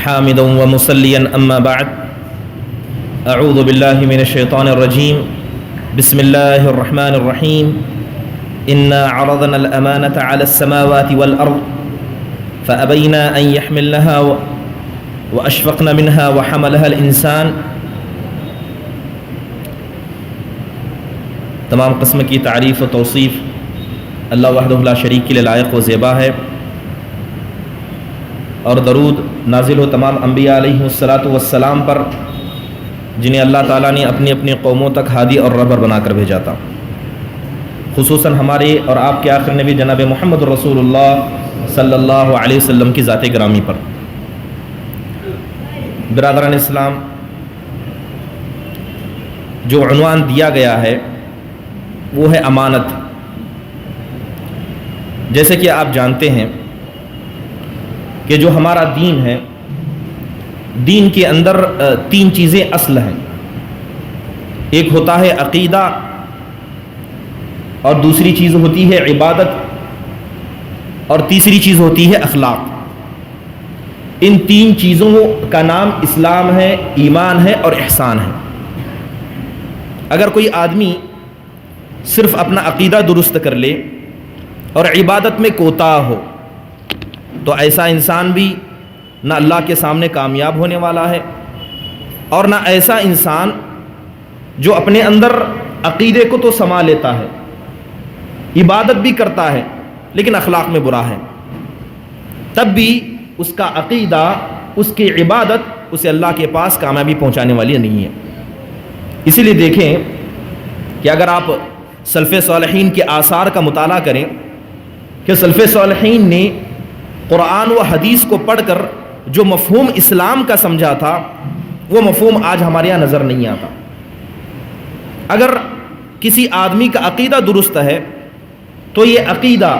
حامدا ومصليا أما بعد أعوذ بالله من الشيطان الرجيم بسم الله الرحمن الرحيم إنا عرضنا الأمانة على السماوات والأرض فأبينا أن يحملنها وأشفقن منها وحملها الإنسان. تمام قسم کی تعریف و توصیف اللہ وحدہ لا شریک کے لیے لائق و زیبا ہے، اور درود نازل ہو تمام انبیاء علیہ السلام پر جنہیں اللہ تعالیٰ نے اپنی اپنی قوموں تک ہادی اور رہبر بنا کر بھیجا تھا، خصوصاً ہمارے اور آپ کے آخر نبی جناب محمد رسول اللہ صلی اللہ علیہ وسلم کی ذات گرامی پر. برادران اسلام، جو عنوان دیا گیا ہے وہ ہے امانت. جیسے کہ آپ جانتے ہیں کہ جو ہمارا دین ہے، دین کے اندر تین چیزیں اصل ہیں. ایک ہوتا ہے عقیدہ، اور دوسری چیز ہوتی ہے عبادت، اور تیسری چیز ہوتی ہے اخلاق. ان تین چیزوں کا نام اسلام ہے، ایمان ہے اور احسان ہے. اگر کوئی آدمی صرف اپنا عقیدہ درست کر لے اور عبادت میں کوتاہ ہو تو ایسا انسان بھی نہ اللہ کے سامنے کامیاب ہونے والا ہے، اور نہ ایسا انسان جو اپنے اندر عقیدے کو تو سما لیتا ہے، عبادت بھی کرتا ہے لیکن اخلاق میں برا ہے، تب بھی اس کا عقیدہ، اس کی عبادت اسے اللہ کے پاس کامیابی پہنچانے والی نہیں ہے. اسی لیے دیکھیں کہ اگر آپ سلف صالحین کے آثار کا مطالعہ کریں کہ سلف صالحین نے قرآن و حدیث کو پڑھ کر جو مفہوم اسلام کا سمجھا تھا وہ مفہوم آج ہمارے یہاں نظر نہیں آتا. اگر کسی آدمی کا عقیدہ درست ہے تو یہ عقیدہ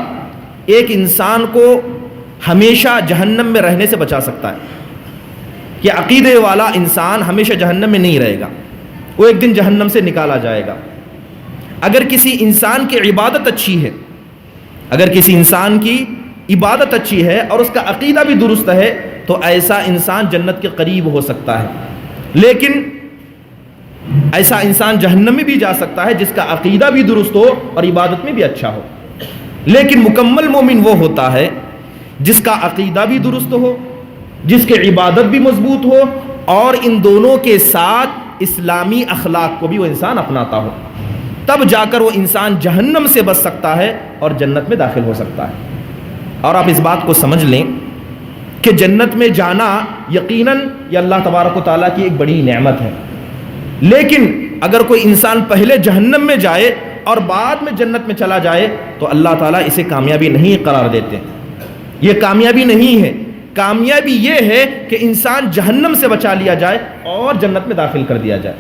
ایک انسان کو ہمیشہ جہنم میں رہنے سے بچا سکتا ہے. کہ عقیدے والا انسان ہمیشہ جہنم میں نہیں رہے گا، وہ ایک دن جہنم سے نکالا جائے گا. اگر کسی انسان کی عبادت اچھی ہے، اگر کسی انسان کی عبادت اچھی ہے اور اس کا عقیدہ بھی درست ہے تو ایسا انسان جنت کے قریب ہو سکتا ہے. لیکن ایسا انسان جہنم میں بھی جا سکتا ہے جس کا عقیدہ بھی درست ہو اور عبادت میں بھی اچھا ہو. لیکن مکمل مومن وہ ہوتا ہے جس کا عقیدہ بھی درست ہو، جس کی عبادت بھی مضبوط ہو، اور ان دونوں کے ساتھ اسلامی اخلاق کو بھی وہ انسان اپناتا ہو. تب جا کر وہ انسان جہنم سے بچ سکتا ہے اور جنت میں داخل ہو سکتا ہے. اور آپ اس بات کو سمجھ لیں کہ جنت میں جانا یقیناً یہ اللہ تبارک و تعالیٰ کی ایک بڑی نعمت ہے. لیکن اگر کوئی انسان پہلے جہنم میں جائے اور بعد میں جنت میں چلا جائے تو اللہ تعالیٰ اسے کامیابی نہیں قرار دیتے. یہ کامیابی نہیں ہے. کامیابی یہ ہے کہ انسان جہنم سے بچا لیا جائے اور جنت میں داخل کر دیا جائے.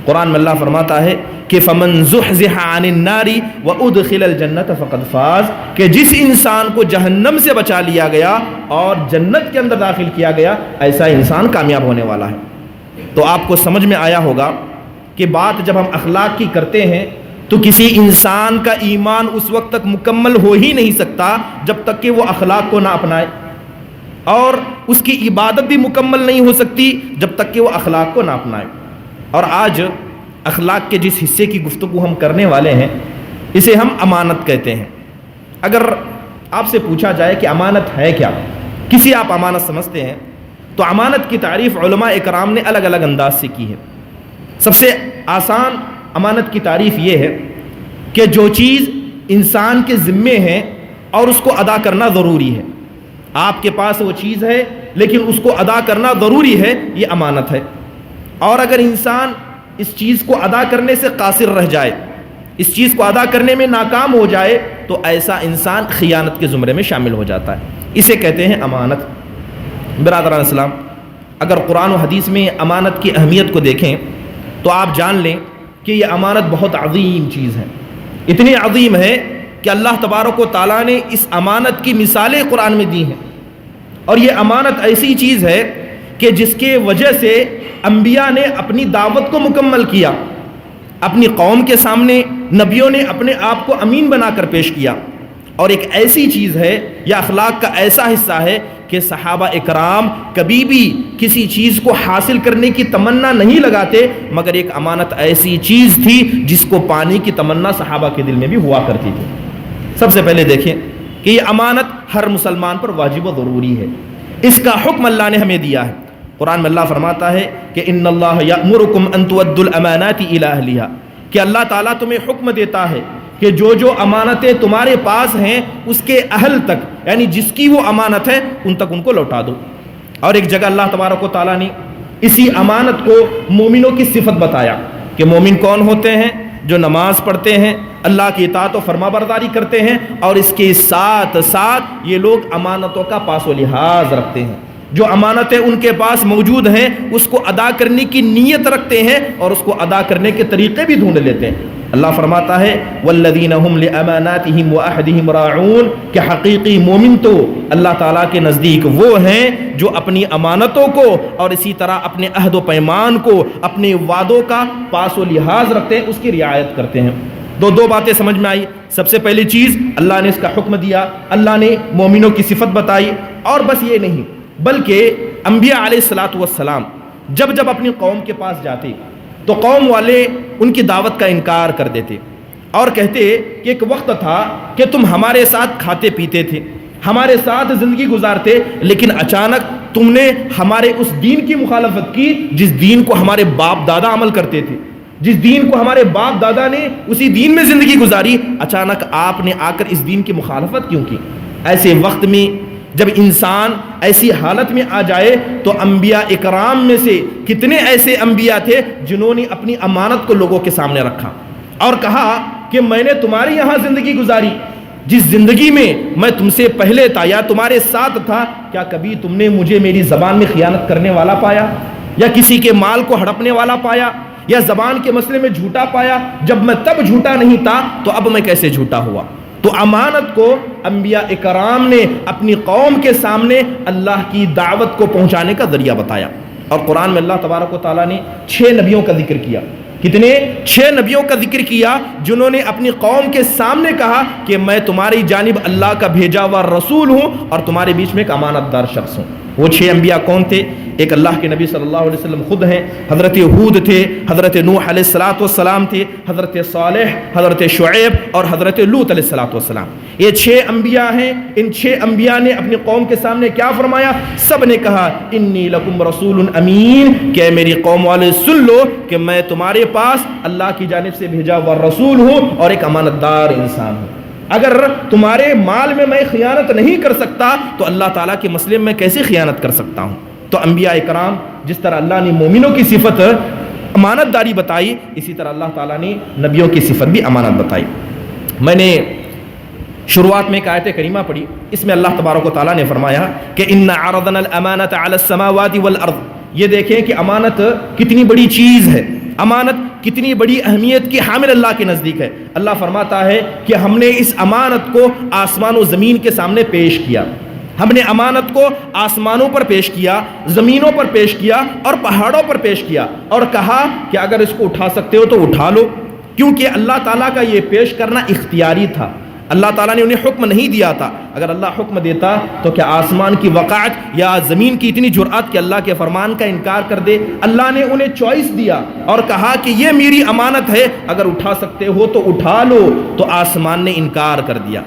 قرآن میں اللہ فرماتا ہے کہ فمن زحزح عن النار وادخل الجنۃ فقد فاز، کہ جس انسان کو جہنم سے بچا لیا گیا اور جنت کے اندر داخل کیا گیا ایسا انسان کامیاب ہونے والا ہے. تو آپ کو سمجھ میں آیا ہوگا کہ بات جب ہم اخلاق کی کرتے ہیں تو کسی انسان کا ایمان اس وقت تک مکمل ہو ہی نہیں سکتا جب تک کہ وہ اخلاق کو نہ اپنائے، اور اس کی عبادت بھی مکمل نہیں ہو سکتی جب تک کہ وہ اخلاق کو نہ اپنائے. اور آج اخلاق کے جس حصے کی گفتگو ہم کرنے والے ہیں اسے ہم امانت کہتے ہیں. اگر آپ سے پوچھا جائے کہ امانت ہے کیا، کسی آپ امانت سمجھتے ہیں، تو امانت کی تعریف علماء اکرام نے الگ الگ انداز سے کی ہے. سب سے آسان امانت کی تعریف یہ ہے کہ جو چیز انسان کے ذمے ہے اور اس کو ادا کرنا ضروری ہے. آپ کے پاس وہ چیز ہے لیکن اس کو ادا کرنا ضروری ہے، یہ امانت ہے. اور اگر انسان اس چیز کو ادا کرنے سے قاصر رہ جائے، اس چیز کو ادا کرنے میں ناکام ہو جائے تو ایسا انسان خیانت کے زمرے میں شامل ہو جاتا ہے. اسے کہتے ہیں امانت. برادران اسلام، اگر قرآن و حدیث میں امانت کی اہمیت کو دیکھیں تو آپ جان لیں کہ یہ امانت بہت عظیم چیز ہے. اتنی عظیم ہے کہ اللہ تبارک و تعالیٰ نے اس امانت کی مثالیں قرآن میں دی ہیں. اور یہ امانت ایسی چیز ہے کہ جس کے وجہ سے انبیاء نے اپنی دعوت کو مکمل کیا، اپنی قوم کے سامنے نبیوں نے اپنے آپ کو امین بنا کر پیش کیا، اور ایک ایسی چیز ہے یا اخلاق کا ایسا حصہ ہے کہ صحابہ اکرام کبھی بھی کسی چیز کو حاصل کرنے کی تمنا نہیں لگاتے، مگر ایک امانت ایسی چیز تھی جس کو پانے کی تمنا صحابہ کے دل میں بھی ہوا کرتی تھی۔ سب سے پہلے دیکھیں کہ یہ امانت ہر مسلمان پر واجب و ضروری ہے، اس کا حکم اللہ نے ہمیں دیا ہے۔ قرآن میں اللہ فرماتا ہے کہ ان اللہ یأمرکم ان تؤدوا الامانات الی اہلھا، کہ اللہ تعالیٰ تمہیں حکم دیتا ہے کہ جو امانتیں تمہارے پاس ہیں اس کے اہل تک، یعنی جس کی وہ امانت ہے ان تک ان کو لوٹا دو۔ اور ایک جگہ اللہ تبارک و تعالیٰ نے اسی امانت کو مومنوں کی صفت بتایا کہ مومن کون ہوتے ہیں؟ جو نماز پڑھتے ہیں، اللہ کی اطاعت و فرما برداری کرتے ہیں، اور اس کے ساتھ ساتھ یہ لوگ امانتوں کا پاس و لحاظ رکھتے ہیں، جو امانتیں ان کے پاس موجود ہیں اس کو ادا کرنے کی نیت رکھتے ہیں اور اس کو ادا کرنے کے طریقے بھی ڈھونڈ لیتے ہیں۔ اللہ فرماتا ہے والذین هم لاماناتهم وعہدهم راعون، کہ حقیقی مومن تو اللہ تعالیٰ کے نزدیک وہ ہیں جو اپنی امانتوں کو اور اسی طرح اپنے عہد و پیمان کو، اپنے وعدوں کا پاس و لحاظ رکھتے ہیں، اس کی رعایت کرتے ہیں۔ دو باتیں سمجھ میں آئی۔ سب سے پہلی چیز اللہ نے اس کا حکم دیا، اللہ نے مومنوں کی صفت بتائی، اور بس یہ نہیں بلکہ انبیاء علیہ الصلوۃ والسلام جب اپنی قوم کے پاس جاتے تو قوم والے ان کی دعوت کا انکار کر دیتے اور کہتے کہ ایک وقت تھا کہ تم ہمارے ساتھ کھاتے پیتے تھے، ہمارے ساتھ زندگی گزارتے، لیکن اچانک تم نے ہمارے اس دین کی مخالفت کی جس دین کو ہمارے باپ دادا عمل کرتے تھے، جس دین کو ہمارے باپ دادا نے اسی دین میں زندگی گزاری، اچانک آپ نے آ کر اس دین کی مخالفت کیوں کی؟ ایسے وقت میں جب انسان ایسی حالت میں آ جائے تو انبیاء اکرام میں سے کتنے ایسے انبیاء تھے جنہوں نے اپنی امانت کو لوگوں کے سامنے رکھا اور کہا کہ میں نے تمہاری یہاں زندگی گزاری، جس زندگی میں میں تم سے پہلے تھا یا تمہارے ساتھ تھا، کیا کبھی تم نے مجھے میری زبان میں خیانت کرنے والا پایا، یا کسی کے مال کو ہڑپنے والا پایا، یا زبان کے مسئلے میں جھوٹا پایا؟ جب میں تب جھوٹا نہیں تھا تو اب میں کیسے جھوٹا ہوا؟ تو امانت کو انبیاء اکرام نے اپنی قوم کے سامنے اللہ کی دعوت کو پہنچانے کا ذریعہ بتایا۔ اور قرآن میں اللہ تبارک و تعالیٰ نے 6 نبیوں کا ذکر کیا۔ کتنے؟ 6 نبیوں کا ذکر کیا جنہوں نے اپنی قوم کے سامنے کہا کہ میں تمہاری جانب اللہ کا بھیجا ہوا رسول ہوں اور تمہارے بیچ میں ایک امانت دار شخص ہوں۔ وہ 6 انبیاء کون تھے؟ ایک اللہ کے نبی صلی اللہ علیہ وسلم خود ہیں، حضرت ہود تھے، حضرت نوح علیہ السلام تھے، حضرت صالح، حضرت شعیب اور حضرت لوط علیہ السلام۔ یہ 6 انبیاء ہیں۔ ان 6 انبیاء نے اپنی قوم کے سامنے کیا فرمایا؟ سب نے کہا انی لکم رسول امین، کہ میری قوم والے سن لو کہ میں تمہارے پاس اللہ کی جانب سے بھیجا ہوا رسول ہوں اور ایک امانت دار انسان ہوں۔ اگر تمہارے مال میں میں خیانت نہیں کر سکتا تو اللہ تعالیٰ کے مسئلے میں کیسے خیانت کر سکتا ہوں؟ تو انبیاء اکرام جس طرح اللہ نے مومنوں کی صفت امانت داری بتائی، اسی طرح اللہ تعالیٰ نے نبیوں کی صفت بھی امانت بتائی۔ میں نے شروعات میں ایک آیت کریمہ پڑھی، اس میں اللہ تبارک و تعالیٰ نے فرمایا کہ اِنَّ عَرَضْنَا الْأَمَانَةَ عَلَى السَّمَاوَاتِ وَالْأَرْضِ۔ یہ دیکھیں کہ امانت کتنی بڑی چیز ہے، امانت کتنی بڑی اہمیت کی حامل اللہ کے نزدیک ہے۔ اللہ فرماتا ہے کہ ہم نے اس امانت کو آسمان و زمین کے سامنے پیش کیا، ہم نے امانت کو آسمانوں پر پیش کیا، زمینوں پر پیش کیا اور پہاڑوں پر پیش کیا، اور کہا کہ اگر اس کو اٹھا سکتے ہو تو اٹھا لو، کیونکہ اللہ تعالیٰ کا یہ پیش کرنا اختیاری تھا۔ اللہ تعالیٰ نے انہیں حکم نہیں دیا تھا۔ اگر اللہ حکم دیتا تو کیا آسمان کی وقعت یا زمین کی اتنی جرأت کہ اللہ کے فرمان کا انکار کر دے؟ اللہ نے انہیں چوائس دیا اور کہا کہ یہ میری امانت ہے، اگر اٹھا سکتے ہو تو اٹھا لو، تو آسمان نے انکار کر دیا۔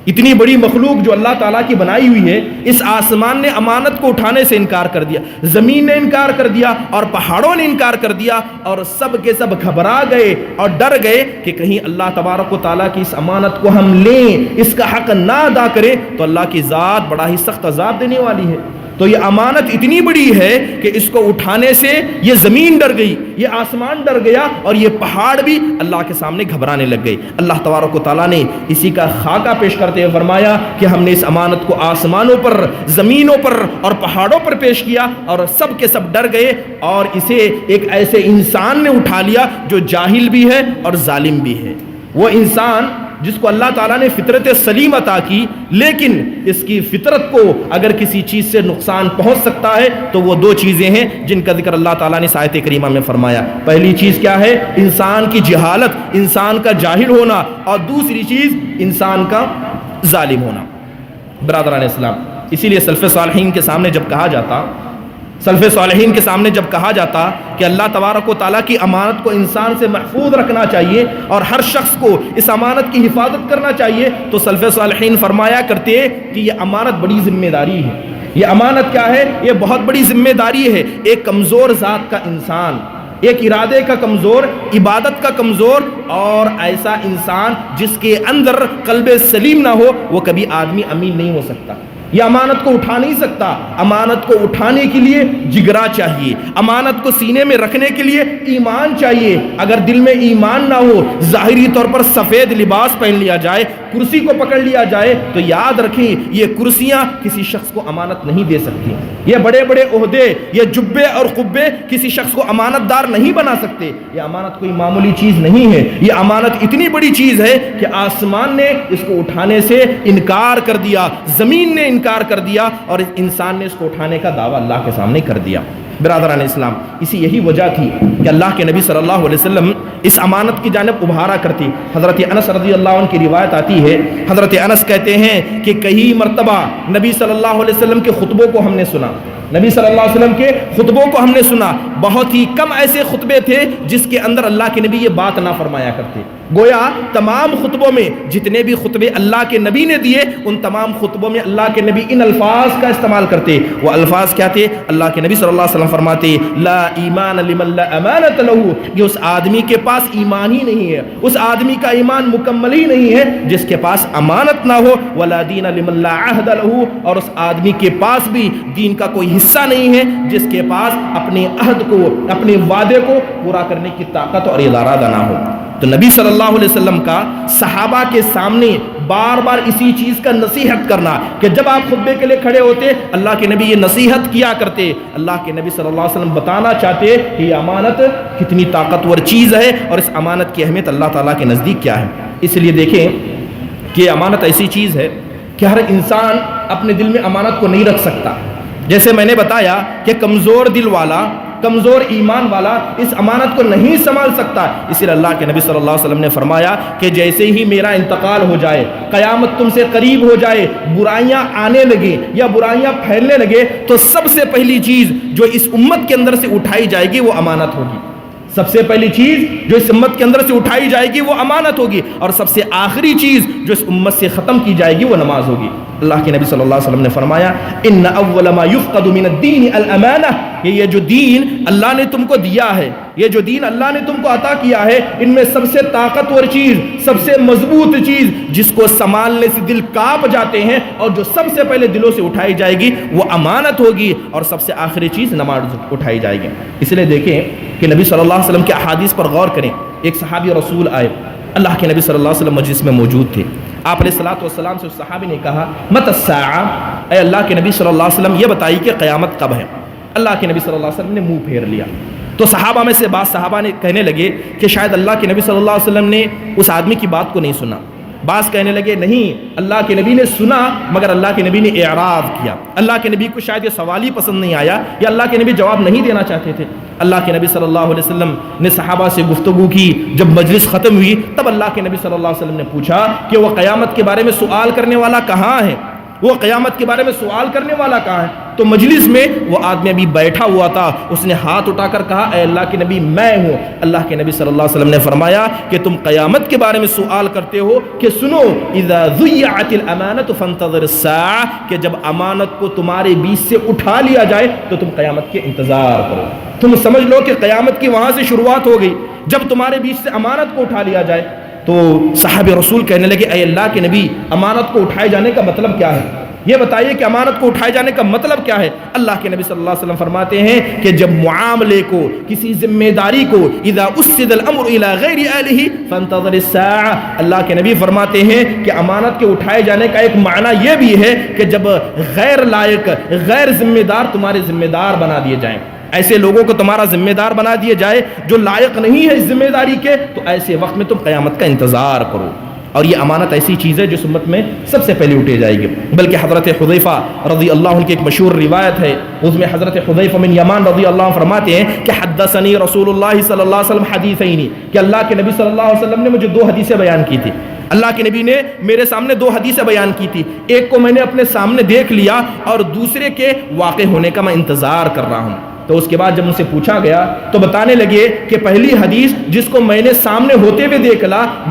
اتنی بڑی مخلوق جو اللہ تعالیٰ کی بنائی ہوئی ہے، اس آسمان نے امانت کو اٹھانے سے انکار کر دیا، زمین نے انکار کر دیا اور پہاڑوں نے انکار کر دیا، اور سب کے سب گھبرا گئے اور ڈر گئے کہ کہیں اللہ تبارک و تعالیٰ کی اس امانت کو ہم لیں، اس کا حق نہ ادا کریں تو اللہ کی ذات بڑا ہی سخت عذاب دینے والی ہے۔ تو یہ امانت اتنی بڑی ہے کہ اس کو اٹھانے سے یہ زمین ڈر گئی، یہ آسمان ڈر گیا، اور یہ پہاڑ بھی اللہ کے سامنے گھبرانے لگ گئے۔ اللہ تبارک و تعالیٰ نے اسی کا خاکہ پیش کرتے ہوئے فرمایا کہ ہم نے اس امانت کو آسمانوں پر، زمینوں پر اور پہاڑوں پر پیش کیا، اور سب کے سب ڈر گئے، اور اسے ایک ایسے انسان نے اٹھا لیا جو جاہل بھی ہے اور ظالم بھی ہے۔ وہ انسان جس کو اللہ تعالیٰ نے فطرت سلیم عطا کی، لیکن اس کی فطرت کو اگر کسی چیز سے نقصان پہنچ سکتا ہے تو وہ 2 چیزیں ہیں جن کا ذکر اللہ تعالیٰ نے آیت کریمہ میں فرمایا۔ پہلی چیز کیا ہے؟ انسان کی جہالت، انسان کا جاہل ہونا، اور دوسری چیز انسان کا ظالم ہونا۔ برادران اسلام، اسی لیے سلف صالحین کے سامنے جب کہا جاتا کہ اللہ تبارک و تعالیٰ کی امانت کو انسان سے محفوظ رکھنا چاہیے اور ہر شخص کو اس امانت کی حفاظت کرنا چاہیے، تو سلف صالحین فرمایا کرتے کہ یہ امانت بڑی ذمہ داری ہے۔ یہ امانت کیا ہے؟ یہ بہت بڑی ذمہ داری ہے۔ ایک کمزور ذات کا انسان، ایک ارادے کا کمزور، عبادت کا کمزور، اور ایسا انسان جس کے اندر قلب سلیم نہ ہو، وہ کبھی آدمی امین نہیں ہو سکتا۔ یہ امانت کو اٹھا نہیں سکتا۔ امانت کو اٹھانے کے لیے جگرا چاہیے، امانت کو سینے میں رکھنے کے لیے ایمان چاہیے۔ اگر دل میں ایمان نہ ہو، ظاہری طور پر سفید لباس پہن لیا جائے، کرسی کو پکڑ لیا جائے، تو یاد رکھیں یہ کرسیاں کسی شخص کو امانت نہیں دے سکتی۔ یہ بڑے بڑے عہدے، یہ جبے اور قبے کسی شخص کو امانت دار نہیں بنا سکتے۔ یہ امانت کوئی معمولی چیز نہیں ہے، یہ امانت اتنی بڑی چیز ہے کہ آسمان نے اس کو اٹھانے سے انکار کر دیا، زمین نے انکار کر دیا، اور انسان نے اس کو اٹھانے کا دعویٰ اللہ کے سامنے کر دیا۔ برادران اسلام، اسی یہی وجہ تھی کہ اللہ کے نبی صلی اللہ علیہ وسلم اس امانت کی جانب ابھارا کرتی۔ حضرت انس رضی اللہ عنہ کی روایت آتی ہے، حضرت انس کہتے ہیں کہ کئی مرتبہ نبی صلی اللہ علیہ وسلم کے خطبوں کو ہم نے سنا، نبی صلی اللہ علیہ وسلم کے خطبوں کو ہم نے سنا۔ بہت ہی کم ایسے خطبے تھے جس کے اندر اللہ کے نبی یہ بات نہ فرمایا کرتے۔ گویا تمام خطبوں میں جتنے بھی خطبے اللہ کے نبی نے دیے، ان تمام خطبوں میں اللہ کے نبی ان الفاظ کا استعمال کرتے۔ وہ الفاظ کیا تھے؟ اللہ کے نبی صلی اللہ علیہ وسلم فرماتے، لا ایمان لمن لا امانت لہ، کہ اس آدمی کے پاس ایمان ہی نہیں ہے، اس آدمی کا ایمان مکمل ہی نہیں ہے جس کے پاس امانت نہ ہو، ولا دین لمن لا عہد لہ، اور اس آدمی کے پاس بھی دین کا کوئی حصہ نہیں ہے جس کے پاس اپنے عہد کو، اپنے وعدے کو پورا کرنے کی طاقت اور ارادہ نہ ہو۔ تو نبی صلی اللہ علیہ وسلم کا صحابہ کے سامنے بار بار اسی چیز کا نصیحت کرنا کہ جب آپ خطبے کے لیے کھڑے ہوتے، اللہ کے نبی یہ نصیحت کیا کرتے۔ اللہ کے نبی صلی اللہ علیہ وسلم بتانا چاہتے کہ یہ امانت کتنی طاقتور چیز ہے اور اس امانت کی اہمیت اللہ تعالیٰ کے نزدیک کیا ہے۔ اس لیے دیکھیں کہ امانت ایسی چیز ہے کہ ہر انسان اپنے دل میں امانت کو نہیں رکھ سکتا۔ جیسے میں نے بتایا کہ کمزور دل والا، کمزور ایمان والا اس امانت کو نہیں سنبھال سکتا۔ اسی لیے اللہ کے نبی صلی اللہ علیہ وسلم نے فرمایا کہ جیسے ہی میرا انتقال ہو جائے، قیامت تم سے قریب ہو جائے، برائیاں آنے لگے یا برائیاں پھیلنے لگے، تو سب سے پہلی چیز جو اس امت کے اندر سے اٹھائی جائے گی وہ امانت ہوگی۔ سب سے پہلی چیز جو اس امت کے اندر سے اٹھائی جائے گی وہ امانت ہوگی، اور سب سے آخری چیز جو اس امت سے ختم کی جائے گی وہ نماز ہوگی۔ اللہ کے نبی صلی اللہ علیہ وسلم نے فرمایا، ان اول ما یفقد من الدین الامانہ، کہ یہ جو دین اللہ نے تم کو دیا ہے، یہ جو دین اللہ نے تم کو عطا کیا ہے، ان میں سب سے طاقتور چیز، سب سے مضبوط چیز جس کو سنبھالنے سے دل کانپ جاتے ہیں اور جو سب سے پہلے دلوں سے اٹھائی جائے گی وہ امانت ہوگی، اور سب سے آخری چیز نماز اٹھائی جائے گی۔ اس لیے دیکھیں کہ نبی صلی اللہ علیہ وسلم کے احادیث پر غور کریں۔ ایک صحابی رسول آئے، اللہ کے نبی صلی اللہ علیہ وسلم مجلس میں موجود تھے۔ آپ علیہ الصلوۃ والسلام سے اس صحابی نے کہا، مت الساعہ، اے اللہ کے نبی صلی اللہ علیہ وسلم یہ بتائیے کہ قیامت کب ہے؟ اللہ کے نبی صلی اللہ علیہ وسلم نے منہ پھیر لیا۔ تو صحابہ میں سے بعض صحابہ نے کہنے لگے کہ شاید اللہ کے نبی صلی اللہ علیہ وسلم نے اس آدمی کی بات کو نہیں سنا۔ بعض کہنے لگے نہیں، اللہ کے نبی نے سنا مگر اللہ کے نبی نے اعراض کیا، اللہ کے نبی کو شاید یہ سوال ہی پسند نہیں آیا یا اللہ کے نبی جواب نہیں دینا چاہتے تھے۔ اللہ کے نبی صلی اللہ علیہ وسلم نے صحابہ سے گفتگو کی۔ جب مجلس ختم ہوئی تب اللہ کے نبی صلی اللہ علیہ وسلم نے پوچھا کہ وہ قیامت کے بارے میں سوال کرنے والا کہاں ہے؟ وہ قیامت کے بارے میں سوال کرنے والا کہاں ہے؟ تو مجلس میں وہ آدمی ابھی بیٹھا ہوا تھا، اس نے ہاتھ اٹھا کر کہا، اے اللہ کے نبی میں ہوں۔ اللہ کے نبی صلی اللہ علیہ وسلم نے فرمایا کہ تم قیامت کے بارے میں سوال کرتے ہو کہ سنو، اذا ضیعت الامانۃ فانتظر الساعہ، کہ جب امانت کو تمہارے بیچ سے اٹھا لیا جائے تو تم قیامت کے انتظار کرو۔ تم سمجھ لو کہ قیامت کی وہاں سے شروعات ہو گئی جب تمہارے بیچ سے امانت کو اٹھا لیا جائے۔ تو صحابہ رسول کہنے لگے، اے اللہ کے نبی امانت کو اٹھائے جانے کا مطلب کیا ہے؟ یہ بتائیے کہ امانت کو اٹھائے جانے کا مطلب کیا ہے؟ اللہ کے نبی صلی اللہ علیہ وسلم فرماتے ہیں کہ جب معاملے کو، کسی ذمہ داری کو، اذا اسد الامر الى غیر اہلہ فانتظر الساعہ، اللہ کے نبی فرماتے ہیں کہ امانت کے اٹھائے جانے کا ایک معنی یہ بھی ہے کہ جب غیر لائق، غیر ذمہ دار تمہارے ذمہ دار بنا دیے جائیں، ایسے لوگوں کو تمہارا ذمہ دار بنا دیے جائے جو لائق نہیں ہے اس ذمہ داری کے، تو ایسے وقت میں تم قیامت کا انتظار کرو۔ اور یہ امانت ایسی چیز ہے جو امت میں سب سے پہلے اٹھے جائے گی. بلکہ حضرت حذیفہ رضی اللہ عنہ کی ایک مشہور روایت ہے, اس میں حضرت حذیفہ بن یمان رضی اللہ عنہ فرماتے ہیں کہ حدثنی رسول اللہ صلی اللہ علیہ وسلم حدیثین, کہ اللہ کے نبی صلی اللہ علیہ وسلم نے مجھے 2 حدیثیں بیان کی تھی. اللہ کے نبی نے میرے سامنے 2 حدیثیں بیان کی تھی, ایک کو میں نے اپنے سامنے دیکھ لیا اور دوسرے کے واقع ہونے کا میں انتظار کر رہا ہوں. تو اس کے بعد جب ان سے پوچھا گیا تو بتانے لگے کہ پہلی حدیث جس کو میں نے سامنے ہوتے ہوئے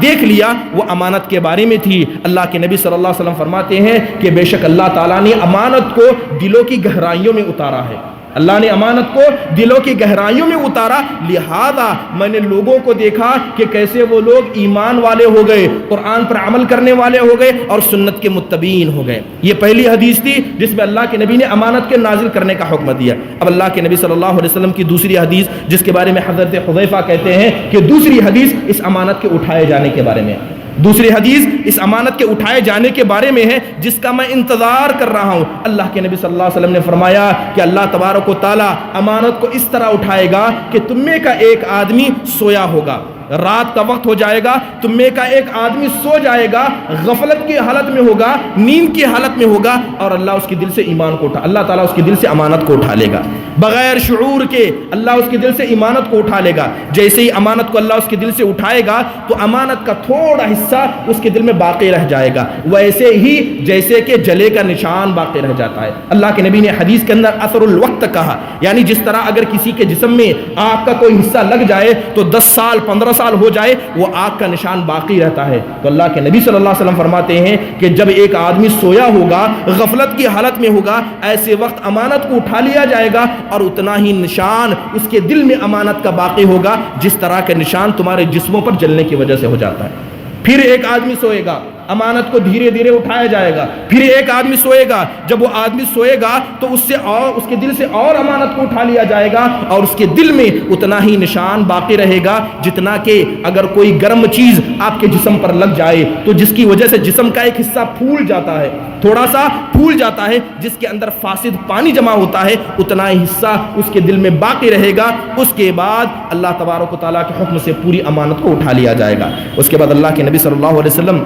دیکھ لیا وہ امانت کے بارے میں تھی. اللہ کے نبی صلی اللہ علیہ وسلم فرماتے ہیں کہ بے شک اللہ تعالیٰ نے امانت کو دلوں کی گہرائیوں میں اتارا ہے. اللہ نے امانت کو دلوں کی گہرائیوں میں اتارا, لہذا میں نے لوگوں کو دیکھا کہ کیسے وہ لوگ ایمان والے ہو گئے, قرآن پر عمل کرنے والے ہو گئے اور سنت کے متبعین ہو گئے. یہ پہلی حدیث تھی جس میں اللہ کے نبی نے امانت کے نازل کرنے کا حکم دیا. اب اللہ کے نبی صلی اللہ علیہ وسلم کی دوسری حدیث جس کے بارے میں حضرت حذیفہ کہتے ہیں کہ دوسری حدیث اس امانت کے اٹھائے جانے کے بارے میں, دوسری حدیث اس امانت کے اٹھائے جانے کے بارے میں ہے جس کا میں انتظار کر رہا ہوں. اللہ کے نبی صلی اللہ علیہ وسلم نے فرمایا کہ اللہ تبارک و تعالی امانت کو اس طرح اٹھائے گا کہ تم میں کا ایک آدمی سویا ہوگا, رات کا وقت ہو جائے گا, تم میں کا ایک آدمی سو جائے گا, غفلت کی حالت میں ہوگا, نیند کی حالت میں ہوگا, اور اللہ اس کے دل سے ایمان کو اللہ تعالیٰ اس کے دل سے امانت کو اٹھا لے گا بغیر شعور کے. اللہ اس کے دل سے ایمانت کو اٹھا لے گا. جیسے ہی امانت کو اللہ اس کے دل سے اٹھائے گا تو امانت کا تھوڑا حصہ اس کے دل میں باقی رہ جائے گا, ویسے ہی جیسے کہ جلے کا نشان باقی رہ جاتا ہے. اللہ کے نبی نے حدیث کے اندر اثر الوقت کہا, یعنی جس طرح اگر کسی کے جسم میں آگ کا کوئی حصہ لگ جائے تو 10 سال 15 سال ہو جائے وہ آگ کا نشان باقی رہتا ہے. تو اللہ کے نبی صلی اللہ علیہ وسلم فرماتے ہیں کہ جب ایک آدمی سویا ہوگا, غفلت کی حالت میں ہوگا, ایسے وقت امانت کو اٹھا لیا جائے گا اور اتنا ہی نشان اس کے دل میں امانت کا باقی ہوگا جس طرح کے نشان تمہارے جسموں پر جلنے کی وجہ سے ہو جاتا ہے. پھر ایک آدمی سوئے گا, امانت کو دھیرے دھیرے اٹھایا جائے گا. پھر ایک آدمی سوئے گا, جب وہ آدمی سوئے گا تو اس کے دل سے اور امانت کو اٹھا لیا جائے گا اور اس کے دل میں اتنا ہی نشان باقی رہے گا جتنا کہ اگر کوئی گرم چیز آپ کے جسم پر لگ جائے تو جس کی وجہ سے جسم کا ایک حصہ پھول جاتا ہے, تھوڑا سا پھول جاتا ہے, جس کے اندر فاسد پانی جمع ہوتا ہے, اتنا ہی حصہ اس کے دل میں باقی رہے گا. اس کے بعد اللہ تبارک و تعالیٰ کے حکم سے پوری امانت کو اٹھا لیا جائے گا. اس کے بعد اللہ کے نبی صلی اللہ علیہ وسلم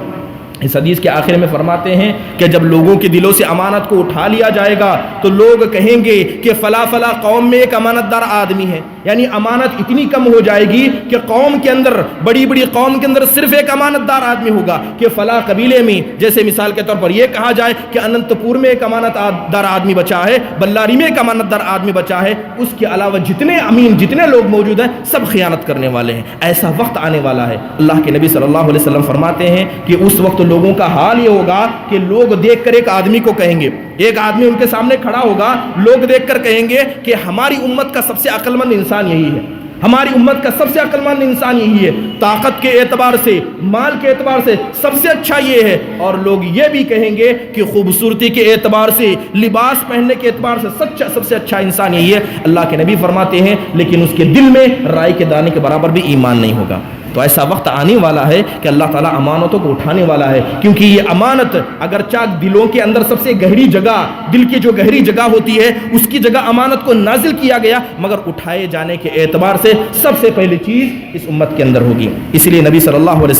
اس حدیث کے آخر میں فرماتے ہیں کہ جب لوگوں کے دلوں سے امانت کو اٹھا لیا جائے گا تو لوگ کہیں گے کہ فلاں فلاں قوم میں ایک امانت دار آدمی ہے. یعنی امانت اتنی کم ہو جائے گی کہ قوم کے اندر, بڑی بڑی قوم کے اندر صرف ایک امانت دار آدمی ہوگا. کہ فلاں قبیلے میں, جیسے مثال کے طور پر یہ کہا جائے کہ اننت پور میں ایک امانت دار آدمی بچا ہے, بلاری میں ایک امانت دار آدمی بچا ہے, اس کے علاوہ جتنے امین جتنے لوگ موجود ہیں سب خیانت کرنے والے ہیں. ایسا وقت آنے والا ہے. اللہ کے نبی صلی اللہ علیہ وسلم فرماتے ہیں کہ اس وقت لوگوں کا حال یہ ہوگا کہ لوگ دیکھ کر ایک آدمی کو کہیں گے, ایک آدمی ان کے سامنے کھڑا ہوگا, لوگ دیکھ کر کہیں گے کہ ہماری امت کا سب سے عقل مند انسان یہی ہے, ہماری امت کا سب سے عقل مند انسان یہی ہے, طاقت کے اعتبار سے, مال کے اعتبار سے سب سے اچھا یہ ہے. اور لوگ یہ بھی کہیں گے کہ خوبصورتی کے اعتبار سے, لباس پہننے کے اعتبار سے سب سے اچھا انسان یہی ہے. اللہ کے نبی فرماتے ہیں لیکن اس کے دل میں رائی کے دانے کے برابر بھی ایمان نہیں ہوگا. تو ایسا وقت آنے والا ہے کہ اللہ تعالیٰ امانتوں کو اٹھانے والا ہے, کیونکہ یہ امانت اگرچہ دلوں کے اندر سب سے گہری جگہ, دل کی جو گہری جگہ ہوتی ہے اس کی جگہ امانت کو نازل کیا گیا, مگر اٹھائے جانے کے اعتبار سے سب سے پہلی چیز اس امت کے اندر ہوگی. اس لیے نبی صلی اللہ علیہ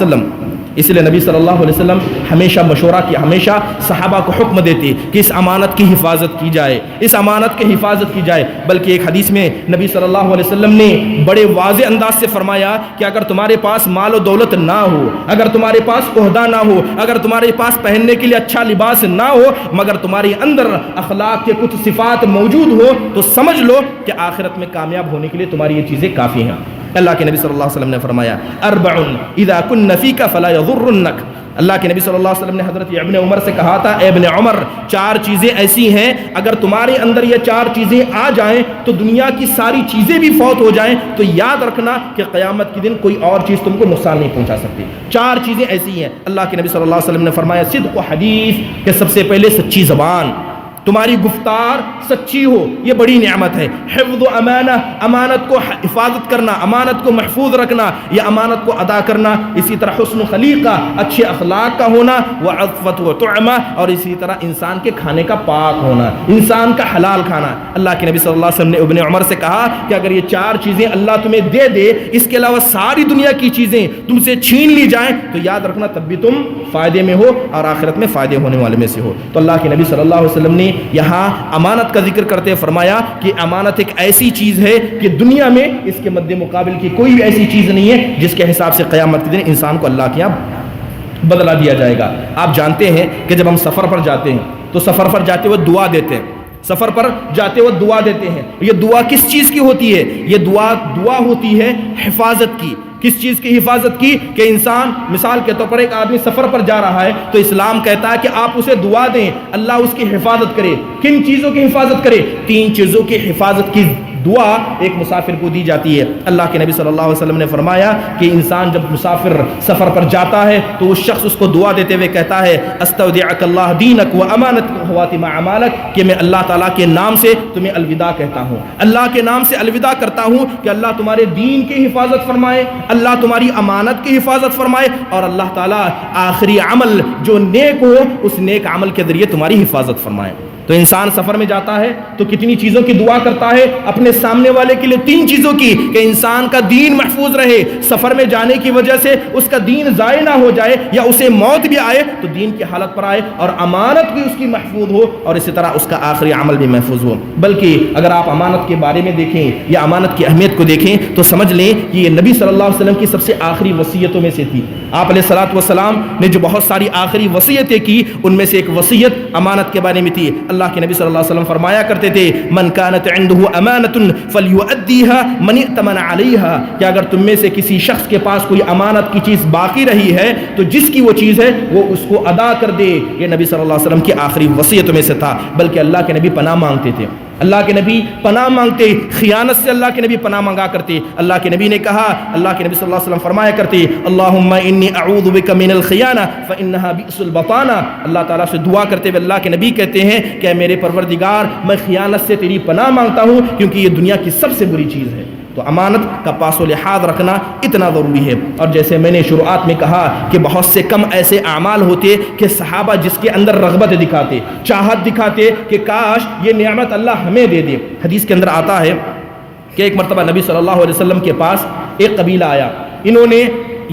وسلم ہمیشہ مشورہ کیا, ہمیشہ صحابہ کو حکم دیتے کہ اس امانت کی حفاظت کی جائے, اس امانت کی حفاظت کی جائے. بلکہ ایک حدیث میں نبی صلی اللہ علیہ وسلم نے بڑے واضح انداز سے فرمایا کہ اگر تمہارے پاس مال و دولت نہ ہو, اگر تمہارے پاس عہدہ نہ ہو, اگر تمہارے پاس پہننے کے لیے اچھا لباس نہ ہو, مگر تمہارے اندر اخلاق کے کچھ صفات موجود ہو, تو سمجھ لو کہ آخرت میں کامیاب ہونے کے لیے تمہاری یہ چیزیں کافی ہیں. اللہ کے نبی صلی اللہ علیہ وسلم نے فرمایا اربع اذا کن فیک فلا یضرنک. اللہ کے نبی صلی اللہ علیہ وسلم نے حضرت ابن عمر سے کہا تھا, اے ابن عمر 4 چیزیں ایسی ہیں اگر تمہارے اندر یہ 4 چیزیں آ جائیں تو دنیا کی ساری چیزیں بھی فوت ہو جائیں تو یاد رکھنا کہ قیامت کے دن کوئی اور چیز تم کو نقصان نہیں پہنچا سکتی. 4 چیزیں ایسی ہیں. اللہ کے نبی صلی اللہ علیہ وسلم نے فرمایا صدق و حدیث, کہ سب سے پہلے سچی زبان. تمہاری گفتار سچی ہو، یہ بڑی نعمت ہے۔ حفظ و امانہ، امانت کو حفاظت کرنا، امانت کو محفوظ رکھنا، یہ امانت کو ادا کرنا۔ اسی طرح حسن خلیقہ، اچھے اخلاق کا ہونا، وعفت و طعمہ، اور اسی طرح انسان کے کھانے کا پاک ہونا، انسان کا حلال کھانا۔ اللہ کے نبی صلی اللہ علیہ وسلم نے ابن عمر سے کہا کہ اگر یہ 4 چیزیں اللہ تمہیں دے دے، اس کے علاوہ ساری دنیا کی چیزیں تم سے چھین لی جائیں، تو یاد رکھنا تب بھی تم فائدے میں ہو اور آخرت میں فائدے ہونے والے میں سے ہو۔ تو اللہ کے نبی صلی اللہ علیہ وسلم نے یہاں امانت کا ذکر کرتے فرمایا کہ امانت ایک ایسی چیز ہے کہ دنیا میں اس کے مد مقابل کی کوئی بھی ایسی چیز نہیں ہے جس کے حساب سے قیامت کے دن انسان کو اللہ کے یہاں بدلہ دیا جائے گا۔ آپ جانتے ہیں کہ جب ہم سفر پر جاتے ہیں تو سفر پر جاتے ہوئے دعا دیتے ہیں، سفر پر جاتے ہوئے دعا دیتے ہیں۔ یہ دعا کس چیز کی ہوتی ہے؟ یہ دعا ہوتی ہے حفاظت کی۔ کس چیز کی حفاظت کی؟ کہ انسان مثال کے طور پر ایک آدمی سفر پر جا رہا ہے تو اسلام کہتا ہے کہ آپ اسے دعا دیں، اللہ اس کی حفاظت کرے۔ کن چیزوں کی حفاظت کرے؟ 3 چیزوں کی حفاظت کی دعا ایک مسافر کو دی جاتی ہے۔ اللہ کے نبی صلی اللہ علیہ وسلم نے فرمایا کہ انسان جب مسافر سفر پر جاتا ہے تو اس شخص اس کو دعا دیتے ہوئے کہتا ہے استودعک اللہ دینک و امانتک و خواتم اعمالک، کہ میں اللہ تعالیٰ کے نام سے تمہیں الوداع کہتا ہوں، اللہ کے نام سے الوداع کرتا ہوں کہ اللہ تمہارے دین کی حفاظت فرمائے، اللہ تمہاری امانت کی حفاظت فرمائے، اور اللہ تعالیٰ آخری عمل جو نیک ہو اس نیک عمل کے ذریعے تمہاری حفاظت فرمائے۔ تو انسان سفر میں جاتا ہے تو کتنی چیزوں کی دعا کرتا ہے اپنے سامنے والے کے لیے؟ 3 چیزوں کی، کہ انسان کا دین محفوظ رہے، سفر میں جانے کی وجہ سے اس کا دین ضائع نہ ہو جائے یا اسے موت بھی آئے تو دین کی حالت پر آئے، اور امانت بھی اس کی محفوظ ہو، اور اسی طرح اس کا آخری عمل بھی محفوظ ہو۔ بلکہ اگر آپ امانت کے بارے میں دیکھیں یا امانت کی اہمیت کو دیکھیں تو سمجھ لیں کہ یہ نبی صلی اللہ علیہ وسلم کی سب سے آخری وصیتوں میں سے تھی۔ آپ علیہ الصلوۃ والسلام نے جو بہت ساری آخری وصیتیں کی ان میں سے ایک وصیت امانت کے بارے میں تھی۔ اللہ کے نبی صلی اللہ علیہ وسلم فرمایا کرتے تھے من كانت عنده امانۃ فليؤديها من ائتمن عليها، کہ اگر تم میں سے کسی شخص کے پاس کوئی امانت کی چیز باقی رہی ہے تو جس کی وہ چیز ہے وہ اس کو ادا کر دے۔ یہ نبی صلی اللہ علیہ وسلم کی آخری وصیتوں میں سے تھا۔ بلکہ اللہ کے نبی پناہ مانگتے تھے، اللہ کے نبی پناہ مانگتے، خیانت سے اللہ کے نبی پناہ مانگا کرتے۔ اللہ کے نبی نے کہا، اللہ کے نبی صلی اللہ علیہ وسلم فرمایا کرتے اللہم انی اعوذ بک من الخیانہ فانہا بئس البطانہ، اللہ تعالیٰ سے دعا کرتے ہوئے اللہ کے نبی کہتے ہیں کہ اے میرے پروردگار میں خیانت سے تیری پناہ مانگتا ہوں کیونکہ یہ دنیا کی سب سے بری چیز ہے۔ تو امانت کا پاس و لحاظ رکھنا اتنا ضروری ہے۔ اور جیسے میں نے شروعات میں کہا کہ بہت سے کم ایسے اعمال ہوتے کہ صحابہ جس کے اندر رغبت دکھاتے، چاہت دکھاتے کہ کاش یہ نعمت اللہ ہمیں دے دے۔ حدیث کے اندر آتا ہے کہ ایک مرتبہ نبی صلی اللہ علیہ وسلم کے پاس ایک قبیلہ آیا، انہوں نے،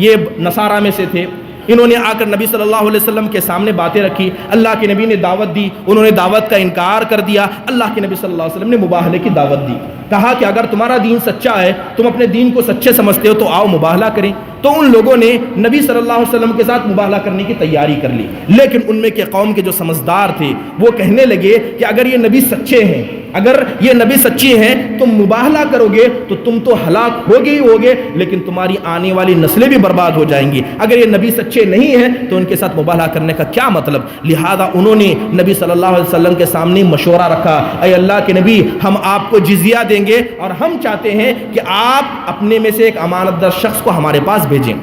یہ نصارہ میں سے تھے، انہوں نے آ کر نبی صلی اللہ علیہ وسلم کے سامنے باتیں رکھی، اللہ کے نبی نے دعوت دی، انہوں نے دعوت کا انکار کر دیا۔ اللہ کے نبی صلی اللہ علیہ وسلم نے مباہلے کی دعوت دی، کہا کہ اگر تمہارا دین سچا ہے، تم اپنے دین کو سچے سمجھتے ہو تو آؤ مباہلہ کریں۔ تو ان لوگوں نے نبی صلی اللہ علیہ وسلم کے ساتھ مباہلہ کرنے کی تیاری کر لی، لیکن ان میں کے قوم کے جو سمجھدار تھے وہ کہنے لگے کہ اگر یہ نبی سچے ہیں، اگر یہ نبی سچے ہیں تم مباہلہ کرو گے تو تم تو ہلاک ہوگے ہی ہوگے، لیکن تمہاری آنے والی نسلیں بھی برباد ہو جائیں گی۔ اگر یہ نبی سچے نہیں ہیں تو ان کے ساتھ مباہلہ کرنے کا کیا مطلب؟ لہذا انہوں نے نبی صلی اللہ علیہ وسلم کے سامنے مشورہ رکھا، اے اللہ کے نبی ہم آپ کو جزیہ دیں گے اور ہم چاہتے ہیں کہ آپ اپنے میں سے ایک امانت دار شخص کو ہمارے پاس بھیجیں،